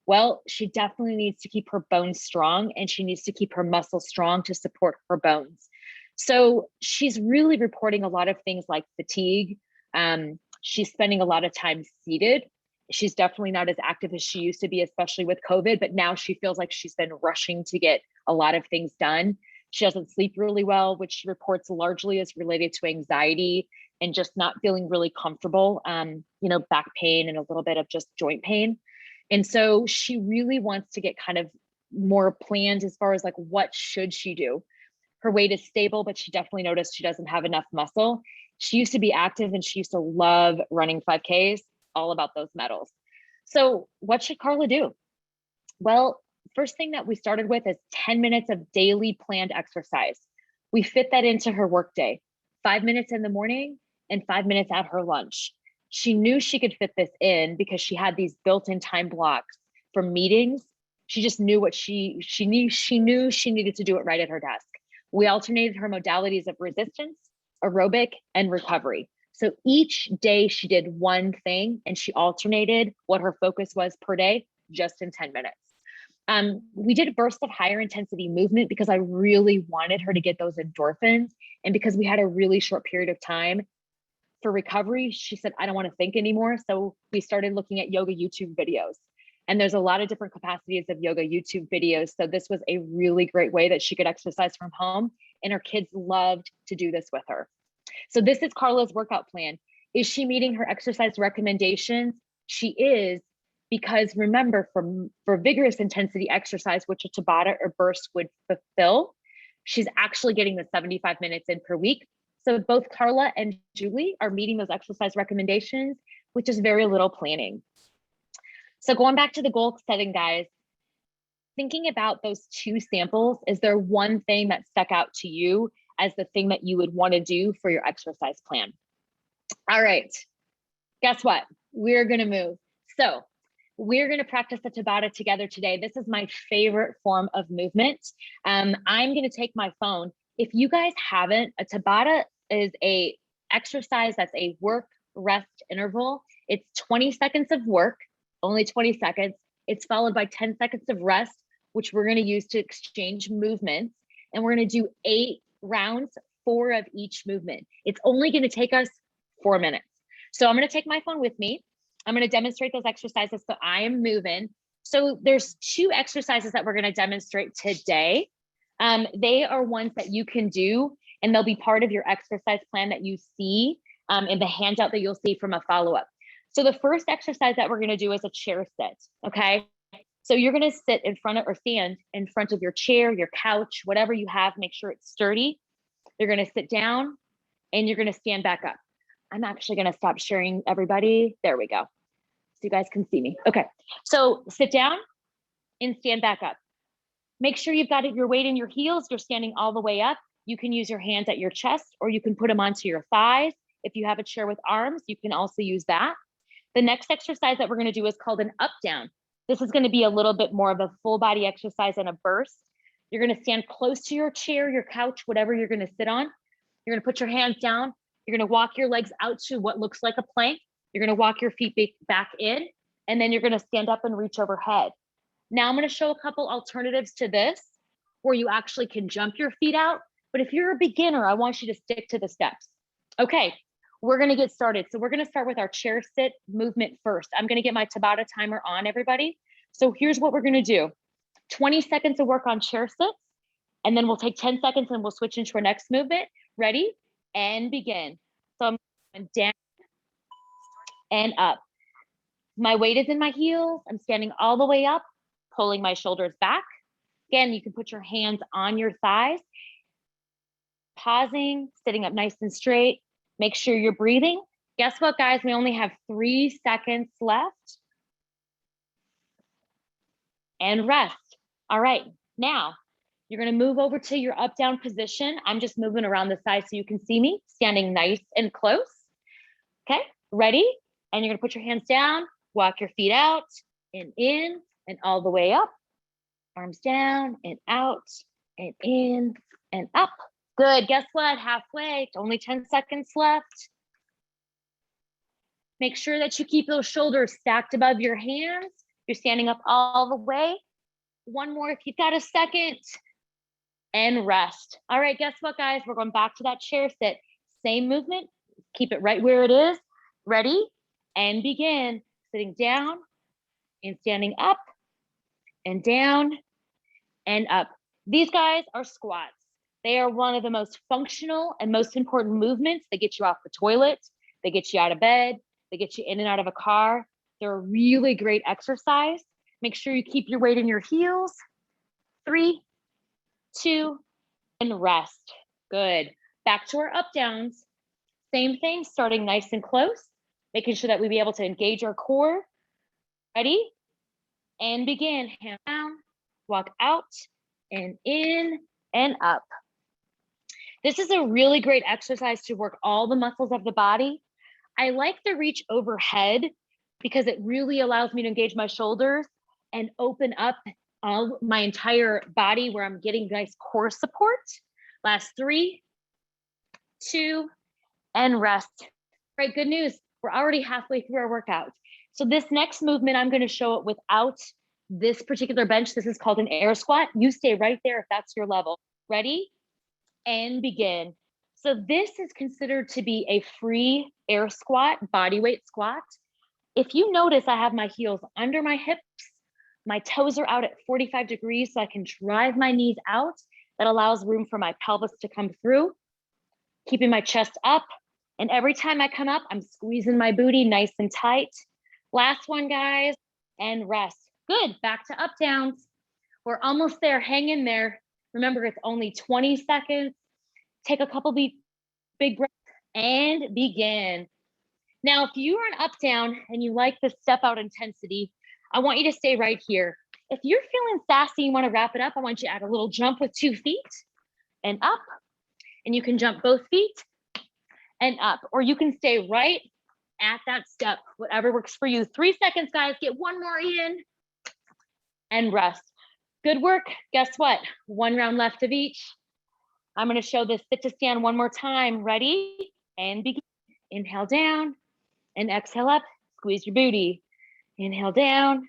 Speaker 3: Well, she definitely needs to keep her bones strong, and she needs to keep her muscles strong to support her bones. So she's really reporting a lot of things like fatigue. She's spending a lot of time seated. She's definitely not as active as she used to be, especially with COVID, but now she feels like she's been rushing to get a lot of things done. She doesn't sleep really well, which she reports largely is related to anxiety and just not feeling really comfortable, back pain and a little bit of just joint pain. And so she really wants to get kind of more planned as far as like, what should she do? Her weight is stable, but she definitely noticed she doesn't have enough muscle. She used to be active and she used to love running 5Ks, all about those medals. So what should Carla do? Well, first thing that we started with is 10 minutes of daily planned exercise. We fit that into her workday, 5 minutes in the morning and 5 minutes at her lunch. She knew she could fit this in because she had these built-in time blocks for meetings. She just knew what she knew she needed to do it right at her desk. We alternated her modalities of resistance, aerobic, and recovery. So each day she did one thing and she alternated what her focus was per day, just in 10 minutes. We did a burst of higher intensity movement because I really wanted her to get those endorphins. And because we had a really short period of time for recovery, she said, I don't want to think anymore. So we started looking at yoga YouTube videos. And there's a lot of different capacities of yoga YouTube videos. So this was a really great way that she could exercise from home. And her kids loved to do this with her. So this is Carla's workout plan. Is she meeting her exercise recommendations? She is, because remember, for vigorous intensity exercise, which a Tabata or burst would fulfill, she's actually getting the 75 minutes in per week. So both Carla and Julie are meeting those exercise recommendations, which is very little planning. So going back to the goal setting, guys, thinking about those two samples, is there one thing that stuck out to you as the thing that you would want to do for your exercise plan? All right, guess what? We're going to move. So we're going to practice the Tabata together today. This is my favorite form of movement. I'm going to take my phone. If you guys haven't, a Tabata is a exercise that's a work rest interval. It's 20 seconds of work, only 20 seconds. It's followed by 10 seconds of rest, which we're going to use to exchange movements. And we're going to do 8 rounds, 4 of each movement. It's only going to take us 4 minutes. So I'm going to take my phone with me. I'm going to demonstrate those exercises. So I am moving. So there's 2 exercises that we're going to demonstrate today. They are ones that you can do, and they'll be part of your exercise plan that you see in the handout that you'll see from a follow-up. So the first exercise that we're going to do is a chair sit. Okay. So you're going to sit in front of, or stand in front of your chair, your couch, whatever you have, make sure it's sturdy. You're going to sit down and you're going to stand back up. I'm actually going to stop sharing, everybody. There we go. So you guys can see me. Okay. So sit down and stand back up. Make sure you've got your weight in your heels. You're standing all the way up. You can use your hands at your chest, or you can put them onto your thighs. If you have a chair with arms, you can also use that. The next exercise that we're going to do is called an up down. This is going to be a little bit more of a full body exercise and a burst. You're going to stand close to your chair, your couch, whatever you're going to sit on. You're going to put your hands down. You're going to walk your legs out to what looks like a plank. You're going to walk your feet back in, and then you're going to stand up and reach overhead. Now I'm going to show a couple alternatives to this where you actually can jump your feet out. But if you're a beginner, I want you to stick to the steps. Okay, we're going to get started. So we're going to start with our chair sit movement first. I'm going to get my Tabata timer on, everybody. So here's what we're going to do. 20 seconds of work on chair sits, and then we'll take 10 seconds and we'll switch into our next movement. Ready? And begin. So I'm going down and up. My weight is in my heels. I'm standing all the way up, pulling my shoulders back. Again, you can put your hands on your thighs. Pausing, sitting up nice and straight. Make sure you're breathing. Guess what, guys? We only have 3 seconds left. And rest. All right, now you're going to move over to your up down position. I'm just moving around the side so you can see me, standing nice and close. Okay, ready? And you're going to put your hands down, walk your feet out and in and all the way up. Arms down and out and in and up. Good. Guess what? Halfway. Only 10 seconds left. Make sure that you keep those shoulders stacked above your hands. You're standing up all the way. One more if you've got a second. And rest. All right, guess what, guys? We're going back to that chair sit. Same movement. Keep it right where it is. Ready? And begin. Sitting down and standing up and down and up. These guys are squats. They are one of the most functional and most important movements. They get you off the toilet. They get you out of bed. They get you in and out of a car. They're a really great exercise. Make sure you keep your weight in your heels. 3, 2, and rest. Good. Back to our up downs. Same thing, starting nice and close, making sure that we be able to engage our core. Ready? And begin. Hand down, walk out, and in and up. This is a really great exercise to work all the muscles of the body. I like the reach overhead because it really allows me to engage my shoulders and open up all my entire body where I'm getting nice core support. Last 3, 2, and rest. Right, good news. We're already halfway through our workout. So this next movement, I'm going to show it without this particular bench. This is called an air squat. You stay right there if that's your level. Ready? And begin. So this is considered to be a free air squat, body weight squat. If you notice, I have my heels under my hips. My toes are out at 45 degrees so I can drive my knees out. That allows room for my pelvis to come through, keeping my chest up. And every time I come up, I'm squeezing my booty nice and tight. Last one, guys, and rest. Good, back to up downs. We're almost there, hang in there. Remember, it's only 20 seconds. Take a couple big breaths and begin. Now, if you are an up down and you like the step out intensity, I want you to stay right here. If you're feeling sassy, you want to wrap it up, I want you to add a little jump with 2 feet and up. And you can jump both feet and up, or you can stay right at that step, whatever works for you. 3 seconds, guys, get one more in and rest. Good work. Guess what? 1 round left of each. I'm going to show this sit to stand one more time. Ready? And begin. Inhale down and exhale up. Squeeze your booty. Inhale down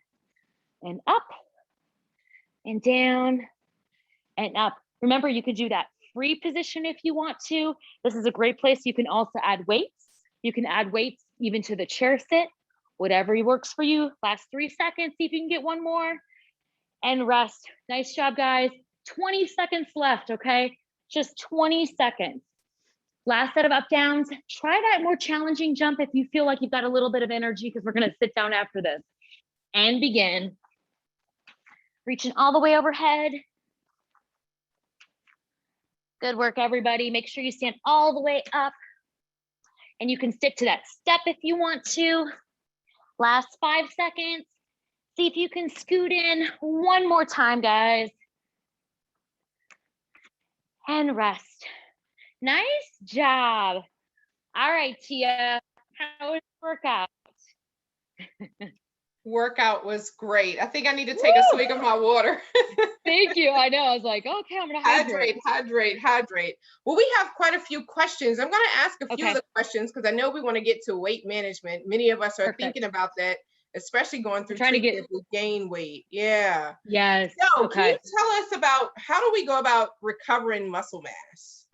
Speaker 3: and up and down and up. Remember, you could do that free position if you want to. This is a great place. You can also add weights. You can add weights even to the chair sit, whatever works for you. Last 3 seconds, see if you can get one more and rest. Nice job, guys. 20 seconds left, okay? Just 20 seconds. Last set of up downs. Try that more challenging jump if you feel like you've got a little bit of energy because we're gonna sit down after this. And begin. Reaching all the way overhead. Good work, everybody. Make sure you stand all the way up. And you can stick to that step if you want to. Last 5 seconds. See if you can scoot in one more time, guys. And rest. Nice job. All right, Tia, how was the workout?
Speaker 2: Workout was great. I think I need to take a swig of my water.
Speaker 3: Thank you. I know. I was like, okay, I'm gonna
Speaker 2: hydrate. Well, we have quite a few questions. I'm gonna ask a few of the questions because I know we want to get to weight management. Many of us are thinking about that, especially going through treatment to gain weight. Yeah.
Speaker 3: Yes.
Speaker 2: So can you tell us about how do we go about recovering muscle mass?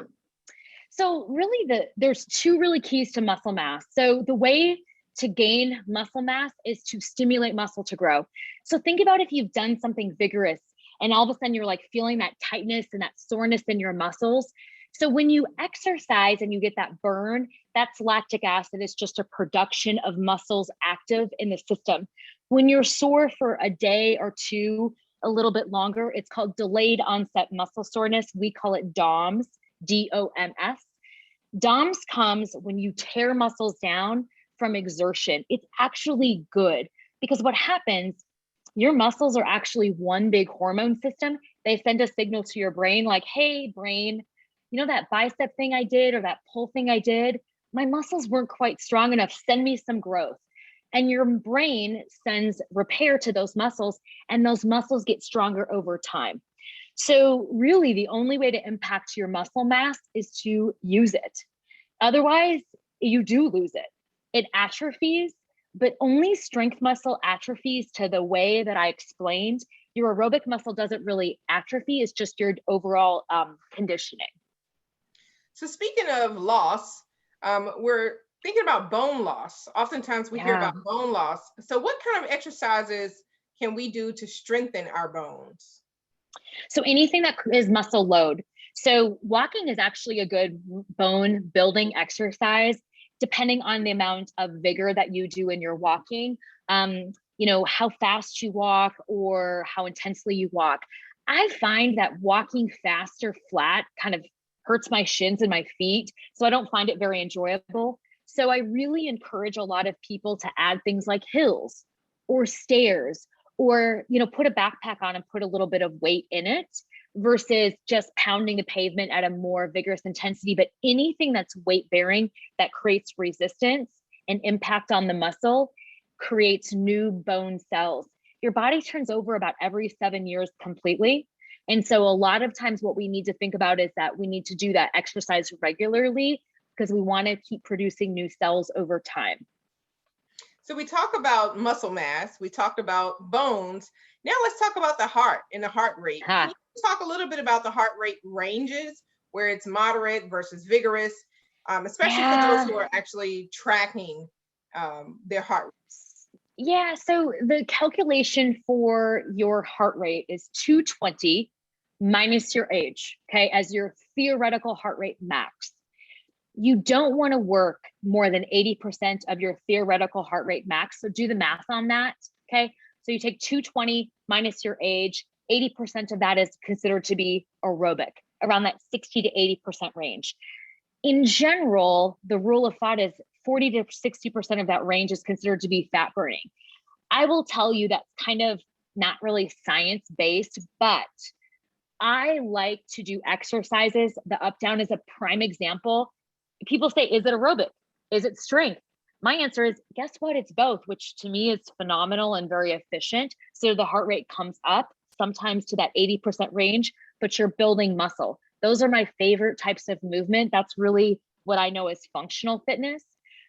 Speaker 3: So really there's 2 really keys to muscle mass. So the way to gain muscle mass is to stimulate muscle to grow. So think about if you've done something vigorous and all of a sudden you're like feeling that tightness and that soreness in your muscles. So when you exercise and you get that burn, that's lactic acid. It's just a production of muscles active in the system. When you're sore for a day or 2, a little bit longer, it's called delayed onset muscle soreness. We call it DOMS, DOMS. DOMS comes when you tear muscles down from exertion. It's actually good because what happens, your muscles are actually one big hormone system. They send a signal to your brain like, hey, brain, you know that bicep thing I did or that pull thing I did? My muscles weren't quite strong enough. Send me some growth. And your brain sends repair to those muscles and those muscles get stronger over time. So really the only way to impact your muscle mass is to use it. Otherwise, you do lose it. It atrophies, but only strength muscle atrophies to the way that I explained. Your aerobic muscle doesn't really atrophy, it's just your overall conditioning.
Speaker 2: So speaking of loss, we're thinking about bone loss. Oftentimes we hear about bone loss. So what kind of exercises can we do to strengthen our bones?
Speaker 3: So anything that is muscle load. So walking is actually a good bone building exercise, depending on the amount of vigor that you do in your walking, you know, how fast you walk or how intensely you walk. I find that walking fast or flat kind of hurts my shins and my feet. So I don't find it very enjoyable. So I really encourage a lot of people to add things like hills or stairs, or, put a backpack on and put a little bit of weight in it versus just pounding the pavement at a more vigorous intensity. But anything that's weight bearing that creates resistance and impact on the muscle creates new bone cells. Your body turns over about every 7 years completely. And so a lot of times what we need to think about is that we need to do that exercise regularly because we want to keep producing new cells over time.
Speaker 2: So we talk about muscle mass, we talked about bones. Now let's talk about the heart and the heart rate. Can you talk a little bit about the heart rate ranges, where it's moderate versus vigorous, especially for those who are actually tracking their heart rate?
Speaker 3: Yeah, so the calculation for your heart rate is 220 minus your age, okay, as your theoretical heart rate max. You don't want to work more than 80% of your theoretical heart rate max. So do the math on that, okay? So you take 220 minus your age, 80% of that is considered to be aerobic, around that 60 to 80% range. In general, the rule of thought is 40 to 60% of that range is considered to be fat burning. I will tell you that's kind of not really science-based, but I like to do exercises. The up down is a prime example. People say, is it aerobic? Is it strength? My answer is, guess what? It's both, which to me is phenomenal and very efficient. So the heart rate comes up sometimes to that 80% range, but you're building muscle. Those are my favorite types of movement. That's really what I know as functional fitness.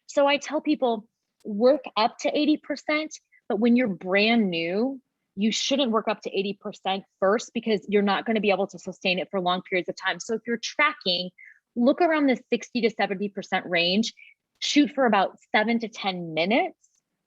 Speaker 3: So I tell people, work up to 80%, but when you're brand new, you shouldn't work up to 80% first because you're not going to be able to sustain it for long periods of time. So if you're tracking, look around the 60 to 70% range, shoot for about 7 to 10 minutes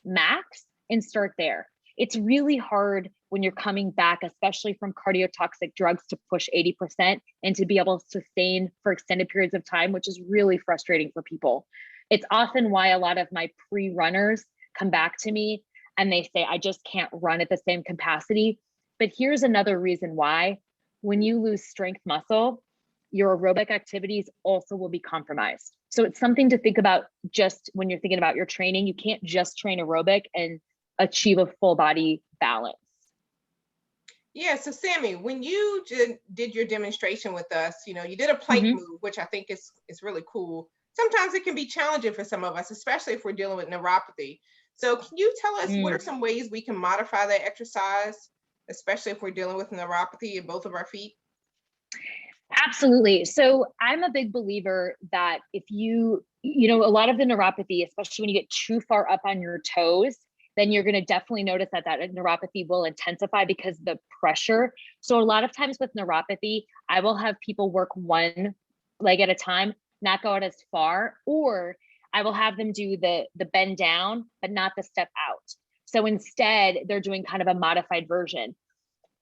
Speaker 3: max and start there. It's really hard when you're coming back, especially from cardiotoxic drugs, to push 80% and to be able to sustain for extended periods of time, which is really frustrating for people. It's often why a lot of my pre-runners come back to me and they say, I just can't run at the same capacity. But here's another reason why. When you lose strength muscle, your aerobic activities also will be compromised. So it's something to think about just when you're thinking about your training. You can't just train aerobic and achieve a full body balance.
Speaker 2: Yeah, so Sami, when you did your demonstration with us, you did a plank move, which I think is really cool. Sometimes it can be challenging for some of us, especially if we're dealing with neuropathy. So can you tell us what are some ways we can modify that exercise, especially if we're dealing with neuropathy in both of our feet?
Speaker 3: Absolutely. So I'm a big believer that if a lot of the neuropathy, especially when you get too far up on your toes, then you're going to definitely notice that neuropathy will intensify because of the pressure. So a lot of times with neuropathy, I will have people work one leg at a time, not go out as far, or I will have them do the bend down, but not the step out. So instead, they're doing kind of a modified version.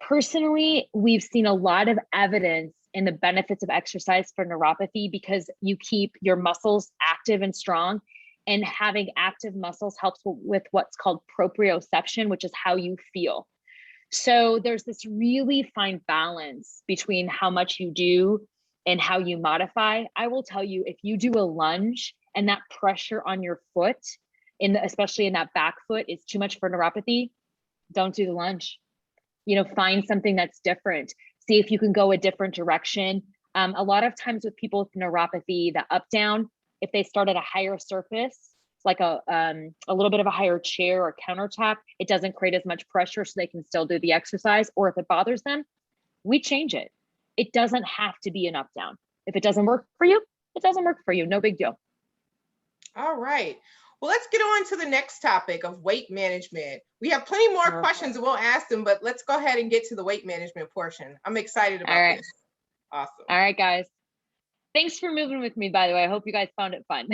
Speaker 3: Personally, we've seen a lot of evidence in the benefits of exercise for neuropathy because you keep your muscles active and strong, and having active muscles helps with what's called proprioception, which is how you feel. So there's this really fine balance between how much you do and how you modify. I will tell you, if you do a lunge and that pressure on your foot, especially in that back foot, is too much for neuropathy, don't do the lunge. Find something that's different. See if you can go a different direction. A lot of times with people with neuropathy, the up down, if they start at a higher surface, like a little bit of a higher chair or countertop, it doesn't create as much pressure so they can still do the exercise. Or if it bothers them, we change it. It doesn't have to be an up down. If it doesn't work for you, it doesn't work for you. No big deal.
Speaker 2: All right. Well, let's get on to the next topic of weight management. We have plenty more questions and we'll ask them, but let's go ahead and get to the weight management portion. I'm excited about this. Awesome.
Speaker 3: All right, guys. Thanks for moving with me, by the way. I hope you guys found it fun.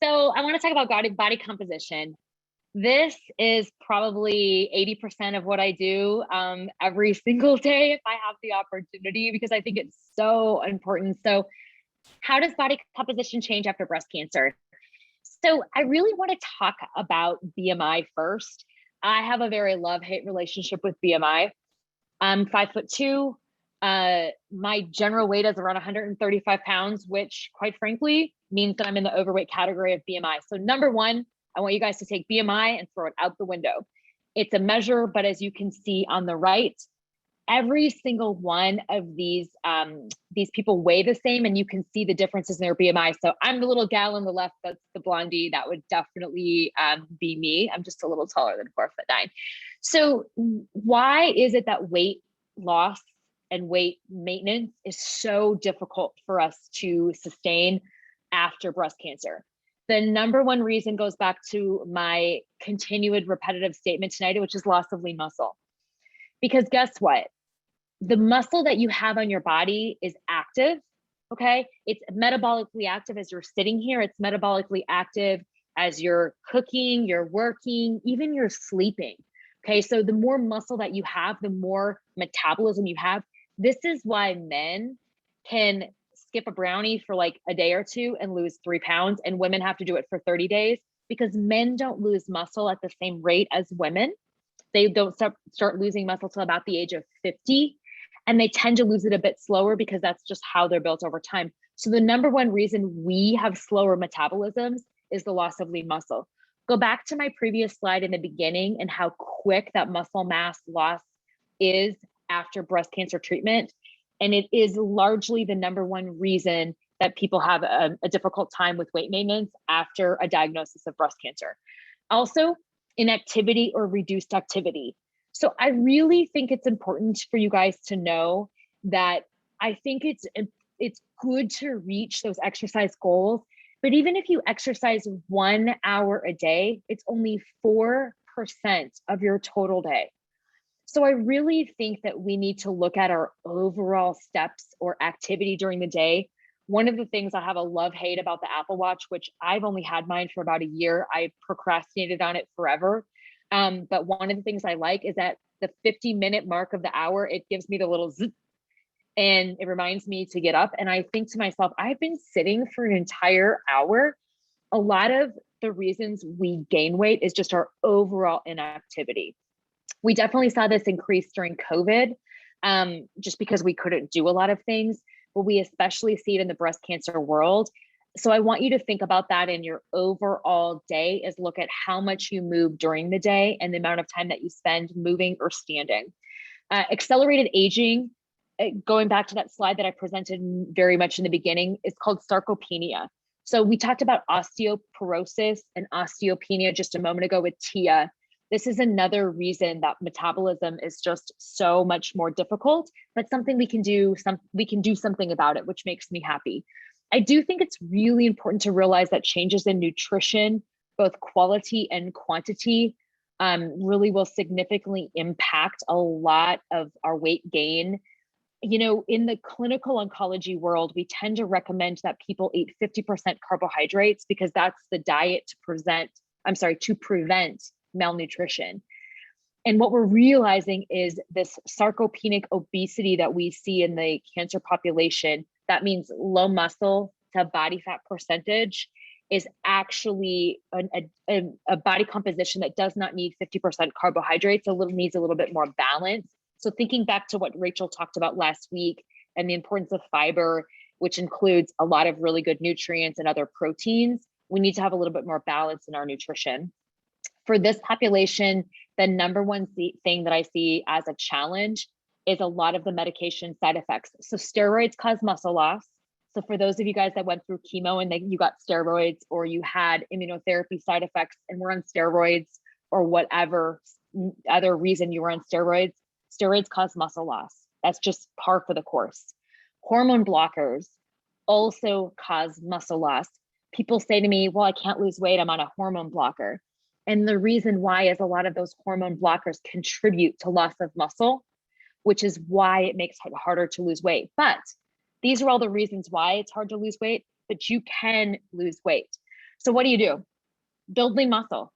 Speaker 3: So I want to talk about body composition. This is probably 80% of what I do every single day if I have the opportunity, because I think it's so important. So how does body composition change after breast cancer? So I really want to talk about BMI first. I have a very love-hate relationship with BMI. I'm 5'2". My general weight is around 135 pounds, which quite frankly means that I'm in the overweight category of BMI. So number one, I want you guys to take BMI and throw it out the window. It's a measure, but as you can see on the right, every single one of these people weigh the same, and you can see the differences in their BMI. So I'm the little gal on the left, that's the blondie. That would definitely be me. I'm just a little taller than 4'9". So why is it that weight loss and weight maintenance is so difficult for us to sustain after breast cancer? The number one reason goes back to my continued repetitive statement tonight, which is loss of lean muscle. Because guess what? The muscle that you have on your body is active, okay? It's metabolically active as you're sitting here. It's metabolically active as you're cooking, you're working, even you're sleeping, okay? So the more muscle that you have, the more metabolism you have. This is why men can skip a brownie for like a day or two and lose 3 pounds, and women have to do it for 30 days, because men don't lose muscle at the same rate as women. They don't start losing muscle till about the age of 50. And they tend to lose it a bit slower because that's just how they're built over time. So the number one reason we have slower metabolisms is the loss of lean muscle. Go back to my previous slide in the beginning and how quick that muscle mass loss is after breast cancer treatment. And it is largely the number one reason that people have a difficult time with weight maintenance after a diagnosis of breast cancer. Also, inactivity or reduced activity. So I really think it's important for you guys to know that I think it's good to reach those exercise goals, but even if you exercise 1 hour a day, it's only 4% of your total day. So I really think that we need to look at our overall steps or activity during the day. One of the things I have a love-hate about the Apple Watch, which I've only had mine for about a year, I procrastinated on it forever. But one of the things I like is that the 50-minute mark of the hour, it gives me the little zip and it reminds me to get up. And I think to myself, I've been sitting for an entire hour. A lot of the reasons we gain weight is just our overall inactivity. We definitely saw this increase during COVID, just because we couldn't do a lot of things, but we especially see it in the breast cancer world. So I want you to think about that in your overall day, is look at how much you move during the day and the amount of time that you spend moving or standing. Accelerated aging, going back to that slide that I presented very much in the beginning, is called sarcopenia. So we talked about osteoporosis and osteopenia just a moment ago with Tia. This is another reason that metabolism is just so much more difficult, but something we can do something about it, which makes me happy. I do think it's really important to realize that changes in nutrition, both quality and quantity, really will significantly impact a lot of our weight gain. You know, in the clinical oncology world, we tend to recommend that people eat 50% carbohydrates because that's the diet to prevent malnutrition. And what we're realizing is this sarcopenic obesity that we see in the cancer population, that means low muscle to body fat percentage, is actually a body composition that does not need 50% carbohydrates, needs a little bit more balance. So thinking back to what Rachel talked about last week and the importance of fiber, which includes a lot of really good nutrients and other proteins, we need to have a little bit more balance in our nutrition. For this population, the number one thing that I see as a challenge is a lot of the medication side effects. So steroids cause muscle loss. So for those of you guys that went through chemo and you got steroids, or you had immunotherapy side effects and were on steroids, or whatever other reason you were on steroids, steroids cause muscle loss. That's just par for the course. Hormone blockers also cause muscle loss. People say to me, well, I can't lose weight, I'm on a hormone blocker. And the reason why is a lot of those hormone blockers contribute to loss of muscle, which is why it makes it harder to lose weight. But these are all the reasons why it's hard to lose weight, but you can lose weight. So what do? Build lean muscle.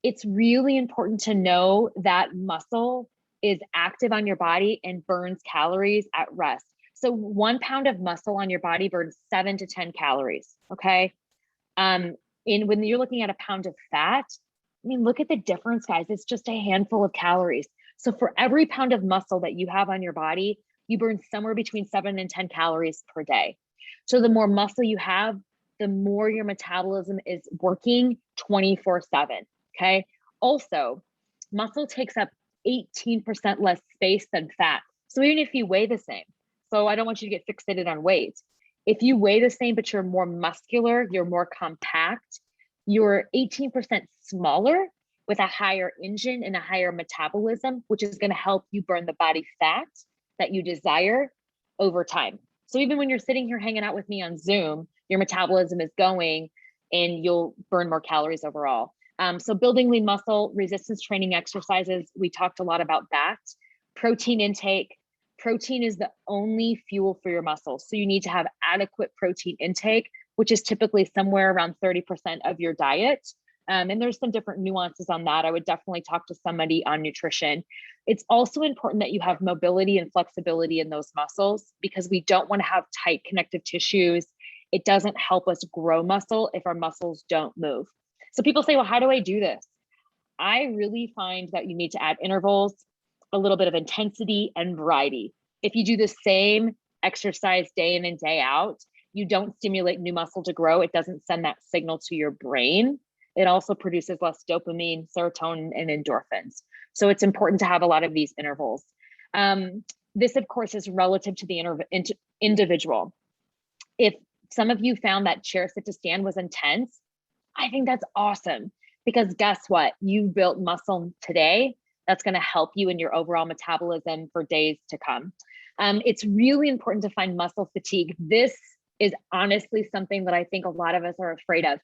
Speaker 3: It's really important to know that muscle is active on your body and burns calories at rest. So 1 pound of muscle on your body burns 7 to 10 calories, okay? When you're looking at a pound of fat, I mean, look at the difference, guys. It's just a handful of calories. So for every pound of muscle that you have on your body, you burn somewhere between 7 and 10 calories per day. So the more muscle you have, the more your metabolism is working 24/7, okay? Also, muscle takes up 18% less space than fat. So even if you weigh the same, so I don't want you to get fixated on weight. If you weigh the same, but you're more muscular, you're more compact, you're 18% smaller with a higher engine and a higher metabolism, which is going to help you burn the body fat that you desire over time. So even when you're sitting here hanging out with me on Zoom, your metabolism is going and you'll burn more calories overall. So building lean muscle, resistance training exercises, we talked a lot about that. Protein intake. Protein is the only fuel for your muscles. So you need to have adequate protein intake, which is typically somewhere around 30% of your diet. And there's some different nuances on that. I would definitely talk to somebody on nutrition. It's also important that you have mobility and flexibility in those muscles because we don't want to have tight connective tissues. It doesn't help us grow muscle if our muscles don't move. So people say, well, how do I do this? I really find that you need to add intervals, a little bit of intensity and variety. If you do the same exercise day in and day out, you don't stimulate new muscle to grow. It doesn't send that signal to your brain. It also produces less dopamine, serotonin, and endorphins. So it's important to have a lot of these intervals. This, of course, is relative to the individual. If some of you found that chair sit to stand was intense, I think that's awesome because guess what? You built muscle today. That's going to help you in your overall metabolism for days to come. It's really important to find muscle fatigue. This is honestly something that I think a lot of us are afraid of.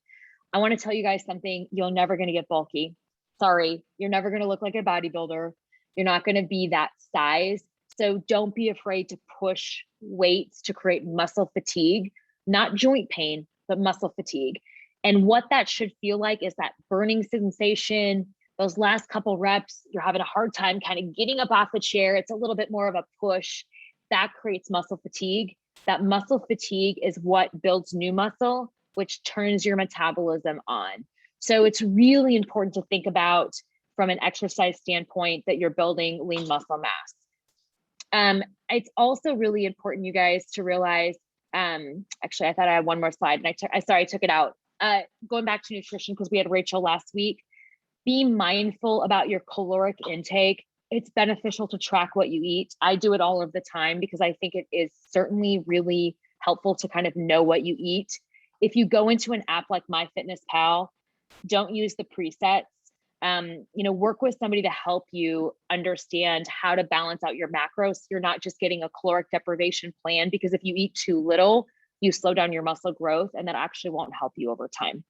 Speaker 3: I want to tell you guys something. You're never going to get bulky. Sorry, you're never going to look like a bodybuilder. You're not going to be that size. So don't be afraid to push weights to create muscle fatigue, not joint pain, but muscle fatigue. And what that should feel like is that burning sensation. Those last couple reps, you're having a hard time kind of getting up off the chair. It's a little bit more of a push. That creates muscle fatigue. That muscle fatigue is what builds new muscle, which turns your metabolism on. So it's really important to think about from an exercise standpoint that you're building lean muscle mass. It's also really important, you guys, to realize, actually, I thought I had one more slide and I took it out. Going back to nutrition, because we had Rachel last week, be mindful about your caloric intake. It's beneficial to track what you eat. I do it all of the time because I think it is certainly really helpful to kind of know what you eat. If you go into an app like MyFitnessPal, don't use the presets. Work with somebody to help you understand how to balance out your macros. You're not just getting a caloric deprivation plan because if you eat too little, you slow down your muscle growth and that actually won't help you over time.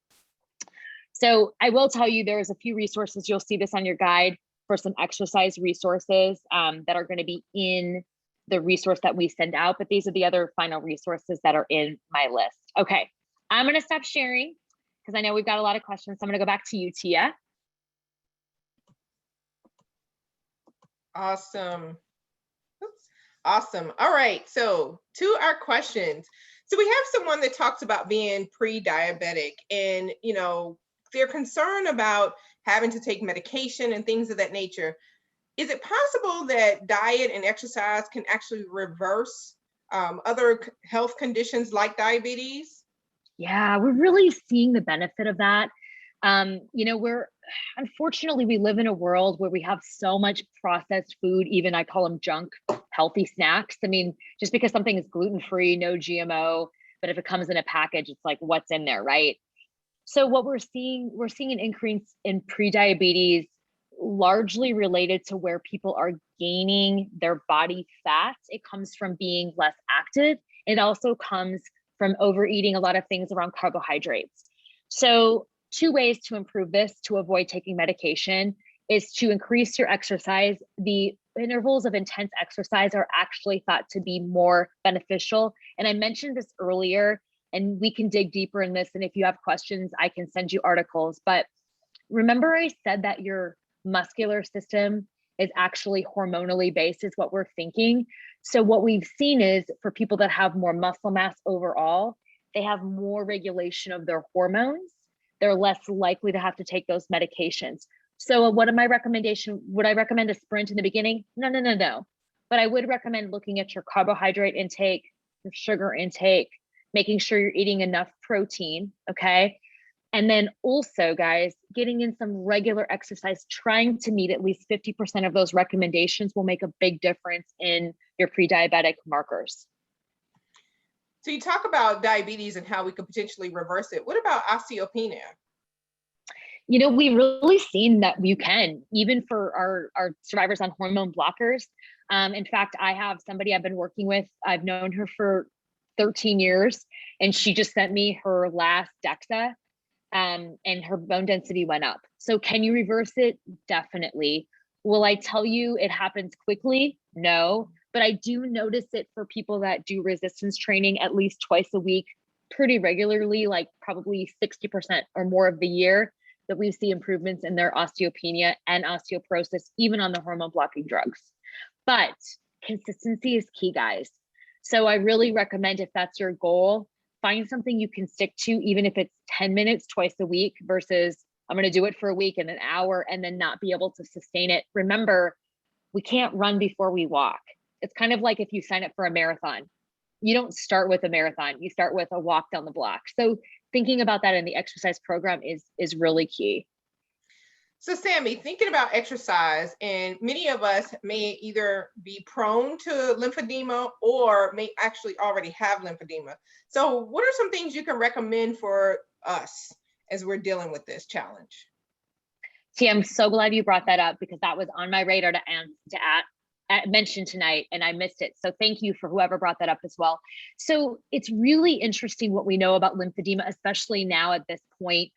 Speaker 3: So I will tell you there's a few resources. You'll see this on your guide for some exercise resources that are going to be in the resource that we send out, but these are the other final resources that are in my list. Okay, I'm going to stop sharing because I know we've got a lot of questions. So I'm going to go back to you, Tia.
Speaker 2: Awesome. Oops. Awesome. All right. So to our questions. So we have someone that talks about being pre-diabetic and, they're concerned about having to take medication and things of that nature. Is it possible that diet and exercise can actually reverse other health conditions like diabetes?
Speaker 3: Yeah, we're really seeing the benefit of that. Unfortunately, we live in a world where we have so much processed food, even I call them junk, healthy snacks. I mean, just because something is gluten-free, no GMO, but if it comes in a package, it's like, what's in there, right? So what we're seeing an increase in prediabetes largely related to where people are gaining their body fat. It comes from being less active. It also comes from overeating a lot of things around carbohydrates. So 2 ways to improve this to avoid taking medication is to increase your exercise. The intervals of intense exercise are actually thought to be more beneficial. And I mentioned this earlier, and we can dig deeper in this. And if you have questions, I can send you articles. But remember I said that your muscular system is actually hormonally based is what we're thinking. So what we've seen is for people that have more muscle mass overall, they have more regulation of their hormones. They're less likely to have to take those medications. So what am my recommendation? Would I recommend a sprint in the beginning? No. but I would recommend looking at your carbohydrate intake, your sugar intake, making sure you're eating enough protein, okay? And then also, guys, getting in some regular exercise, trying to meet at least 50% of those recommendations will make a big difference in your pre-diabetic markers.
Speaker 2: So you talk about diabetes and how we could potentially reverse it. What about osteopenia?
Speaker 3: You know, we've really seen that you can, even for our survivors on hormone blockers. In fact, I have somebody I've been working with, I've known her for 13 years, and she just sent me her last DEXA, and her bone density went up. So can you reverse it? Definitely. Will I tell you it happens quickly? No, but I do notice it for people that do resistance training at least twice a week, pretty regularly, like probably 60% or more of the year, that we see improvements in their osteopenia and osteoporosis, even on the hormone blocking drugs. But consistency is key, guys. So I really recommend, if that's your goal, find something you can stick to, even if it's 10 minutes twice a week versus I'm going to do it for a week and an hour and then not be able to sustain it. Remember, we can't run before we walk. It's kind of like if you sign up for a marathon. You don't start with a marathon, you start with a walk down the block. So thinking about that in the exercise program is really key.
Speaker 2: So Sami, thinking about exercise, and many of us may either be prone to lymphedema or may actually already have lymphedema. So what are some things you can recommend for us as we're dealing with this challenge?
Speaker 3: See, I'm so glad you brought that up, because that was on my radar to mention tonight, and I missed it. So thank you for whoever brought that up as well. So it's really interesting what we know about lymphedema, especially now at this point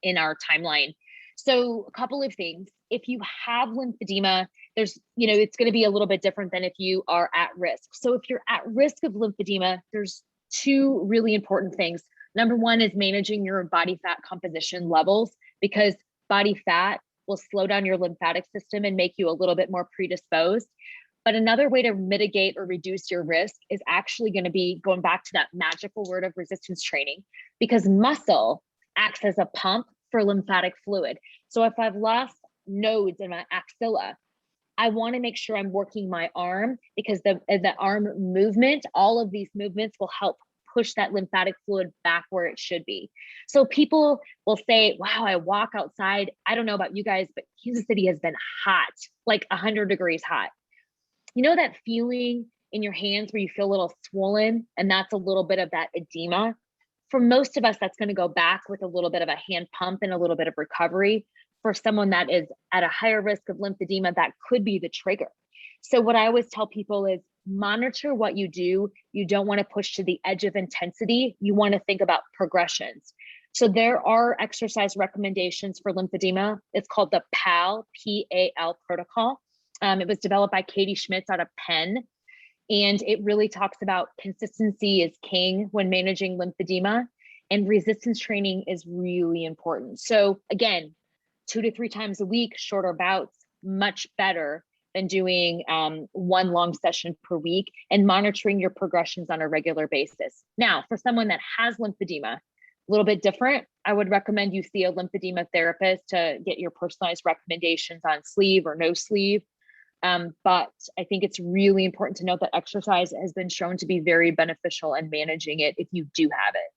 Speaker 3: in our timeline. So a couple of things. If you have lymphedema, there's, it's going to be a little bit different than if you are at risk. So if you're at risk of lymphedema, there's two really important things. Number one is managing your body fat composition levels, because body fat will slow down your lymphatic system and make you a little bit more predisposed. But another way to mitigate or reduce your risk is actually going to be going back to that magical word of resistance training, because muscle acts as a pump for lymphatic fluid. So if I've lost nodes in my axilla, I want to make sure I'm working my arm, because the arm movement, all of these movements will help push that lymphatic fluid back where it should be. So people will say, wow, I walk outside. I don't know about you guys, but Kansas City has been hot, like 100 degrees hot. You know that feeling in your hands where you feel a little swollen, and that's a little bit of that edema? For most of us, that's going to go back with a little bit of a hand pump and a little bit of recovery. For someone that is at a higher risk of lymphedema, that could be the trigger. So what I always tell people is monitor what you do. You don't want to push to the edge of intensity. You want to think about progressions. So there are exercise recommendations for lymphedema. It's called the PAL, P-A-L protocol. It was developed by Katie Schmitz out of Penn. And it really talks about consistency is king when managing lymphedema, and resistance training is really important. So again, 2 to 3 times a week, shorter bouts, much better than doing one long session per week, and monitoring your progressions on a regular basis. Now, for someone that has lymphedema, a little bit different, I would recommend you see a lymphedema therapist to get your personalized recommendations on sleeve or no sleeve. But I think it's really important to note that exercise has been shown to be very beneficial in managing it if you do have it.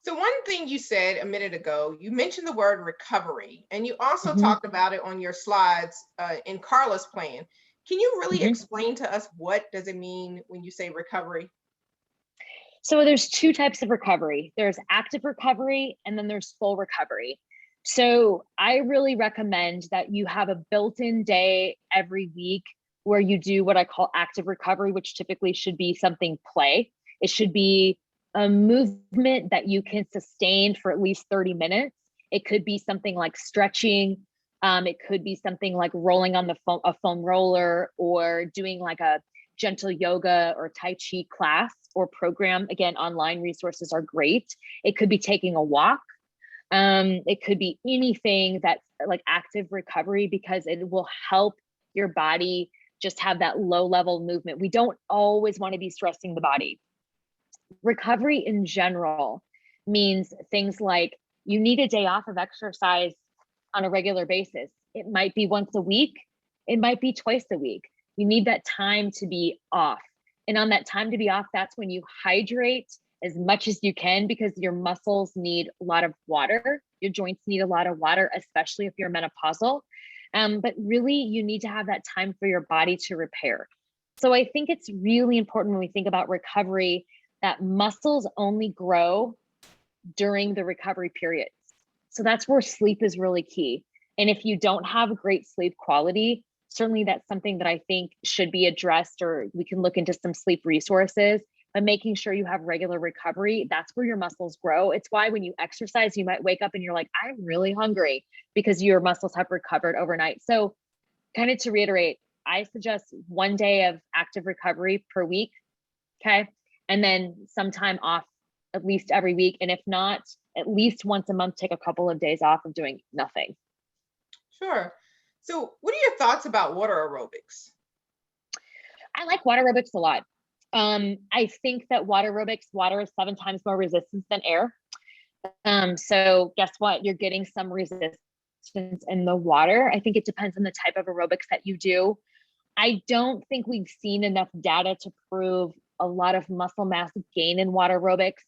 Speaker 2: So one thing you said a minute ago, you mentioned the word recovery, and you also talked about it on your slides in Carla's plan. Can you really explain to us, what does it mean when you say recovery?
Speaker 3: So there's 2 types of recovery. There's active recovery, and then there's full recovery. So I really recommend that you have a built-in day every week where you do what I call active recovery, which typically should be something play. It should be a movement that you can sustain for at least 30 minutes. It could be something like stretching. It could be something like rolling on a foam roller, or doing like a gentle yoga or Tai Chi class or program. Again, online resources are great. It could be taking a walk. It could be anything that's like active recovery, because it will help your body just have that low level movement. We don't always want to be stressing the body. Recovery in general means things like you need a day off of exercise on a regular basis. It might be once a week. It might be twice a week. You need that time to be off. And on that time to be off, that's when you hydrate as much as you can, because your muscles need a lot of water. Your joints need a lot of water, especially if you're menopausal. But really, you need to have that time for your body to repair. So I think it's really important when we think about recovery that muscles only grow during the recovery periods. So that's where sleep is really key. And if you don't have great sleep quality, certainly that's something that I think should be addressed, or we can look into some sleep resources. But making sure you have regular recovery, that's where your muscles grow. It's why when you exercise, you might wake up and you're like, I'm really hungry, because your muscles have recovered overnight. So kind of to reiterate, I suggest 1 day of active recovery per week, okay? And then some time off at least every week. And if not, at least once a month, take a couple of days off of doing nothing.
Speaker 2: Sure. So what are your thoughts about water aerobics?
Speaker 3: I like water aerobics a lot. I think that water is 7 times more resistance than air. So guess what? You're getting some resistance in the water. I think it depends on the type of aerobics that you do. I don't think we've seen enough data to prove a lot of muscle mass gain in water aerobics,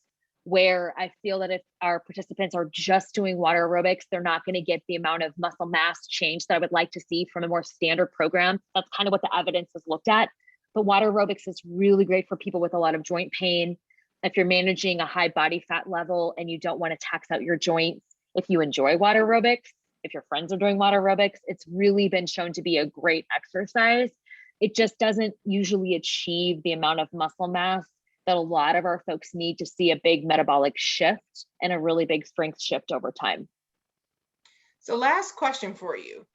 Speaker 3: where I feel that if our participants are just doing water aerobics, they're not going to get the amount of muscle mass change that I would like to see from a more standard program. That's kind of what the evidence has looked at. But water aerobics is really great for people with a lot of joint pain. If you're managing a high body fat level and you don't want to tax out your joints, if you enjoy water aerobics, if your friends are doing water aerobics, it's really been shown to be a great exercise. It just doesn't usually achieve the amount of muscle mass that a lot of our folks need to see a big metabolic shift and a really big strength shift over time.
Speaker 2: So last question for you.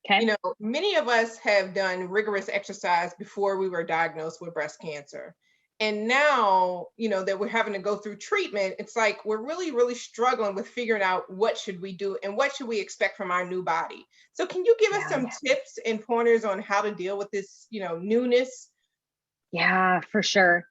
Speaker 3: Okay.
Speaker 2: You know, many of us have done rigorous exercise before we were diagnosed with breast cancer. And now, you know, that we're having to go through treatment, it's like we're really, really struggling with figuring out what should we do and what should we expect from our new body. So can you give us some tips and pointers on how to deal with this, you know, newness?
Speaker 3: Yeah, for sure.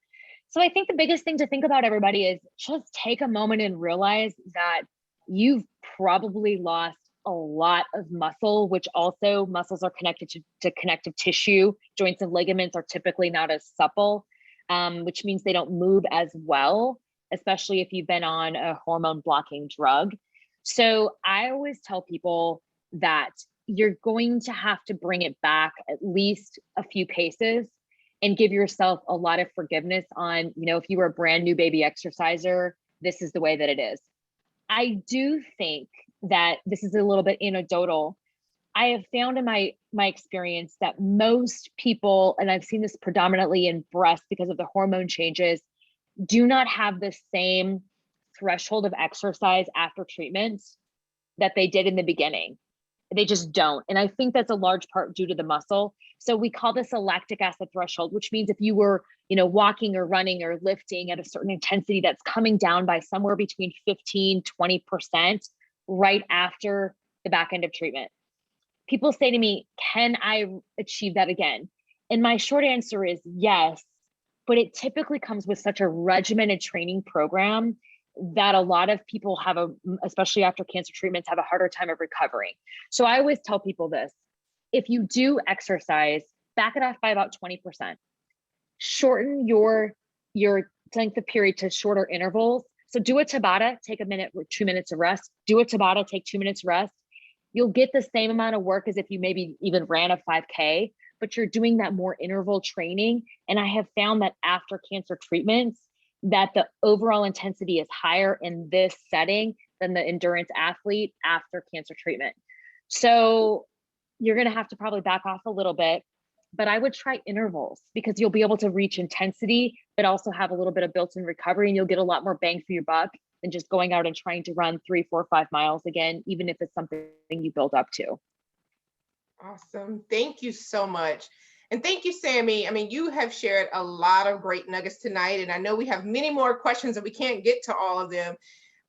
Speaker 3: So I think the biggest thing to think about, everybody, is just take a moment and realize that you've probably lost a lot of muscle, which also muscles are connected to connective tissue. Joints and ligaments are typically not as supple, which means they don't move as well, especially if you've been on a hormone blocking drug. So I always tell people that you're going to have to bring it back at least a few paces and give yourself a lot of forgiveness on, you know, if you were a brand new baby exerciser, this is the way that it is. I do think that this is a little bit anecdotal. I have found in my experience that most people, and I've seen this predominantly in breast because of the hormone changes, do not have the same threshold of exercise after treatment that they did in the beginning. They just don't. And I think that's a large part due to the muscle. So we call this a lactic acid threshold, which means if you were, you know, walking or running or lifting at a certain intensity, that's coming down by somewhere between 15, 20% right after the back end of treatment. People say to me, can I achieve that again? And my short answer is yes, but it typically comes with such a regimented training program that a lot of people have especially after cancer treatments, have a harder time of recovering. So I always tell people this: if you do exercise, back it off by about 20%. Shorten your length of period to shorter intervals. So do a Tabata, take a minute or 2 minutes of rest. Do a Tabata, take 2 minutes rest. You'll get the same amount of work as if you maybe even ran a 5K, but you're doing that more interval training. And I have found that after cancer treatments, that the overall intensity is higher in this setting than the endurance athlete after cancer treatment. So you're going to have to probably back off a little bit, but I would try intervals, because you'll be able to reach intensity, but also have a little bit of built-in recovery, and you'll get a lot more bang for your buck than just going out and trying to run 3, 4, 5 miles again, even if it's something you build up to.
Speaker 2: Awesome. Thank you so much. And thank you, Sami. I mean, you have shared a lot of great nuggets tonight, and I know we have many more questions and we can't get to all of them.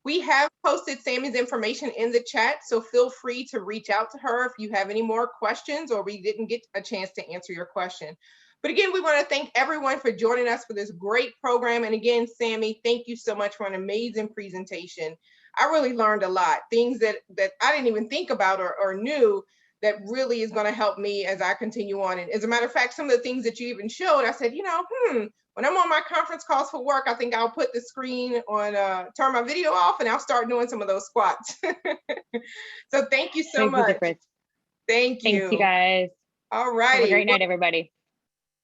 Speaker 2: We have posted Sami's information in the chat, so feel free to reach out to her if you have any more questions or we didn't get a chance to answer your question. But again, we want to thank everyone for joining us for this great program. And again, Sami, thank you so much for an amazing presentation. I really learned a lot, things that I didn't even think about or knew. that really is going to help me as I continue on. And as a matter of fact, some of the things that you even showed, I said, when I'm on my conference calls for work, I think I'll put the screen on, turn my video off, and I'll start doing some of those squats. So thank you so much. Thank you.
Speaker 3: Thanks, you guys.
Speaker 2: All righty.
Speaker 3: Have a great night, everybody.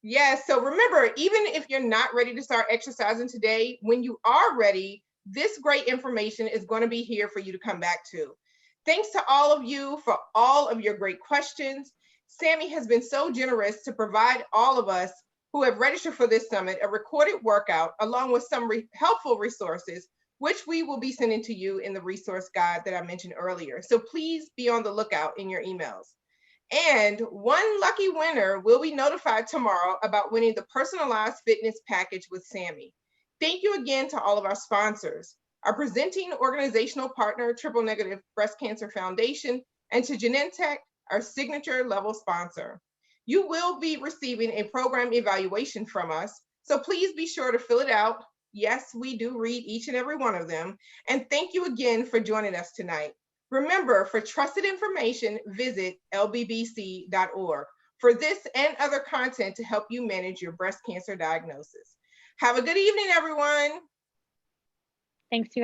Speaker 2: Yes. So remember, even if you're not ready to start exercising today, when you are ready, this great information is going to be here for you to come back to. Thanks to all of you for all of your great questions. Sami has been so generous to provide all of us who have registered for this summit a recorded workout along with some helpful resources, which we will be sending to you in the resource guide that I mentioned earlier. So please be on the lookout in your emails. And one lucky winner will be notified tomorrow about winning the personalized fitness package with Sami. Thank you again to all of our sponsors, our presenting organizational partner, Triple Negative Breast Cancer Foundation, and to Genentech, our signature level sponsor. You will be receiving a program evaluation from us, so please be sure to fill it out. Yes, we do read each and every one of them. And thank you again for joining us tonight. Remember, for trusted information, visit lbbc.org for this and other content to help you manage your breast cancer diagnosis. Have a good evening, everyone.
Speaker 3: Thanks, you guys.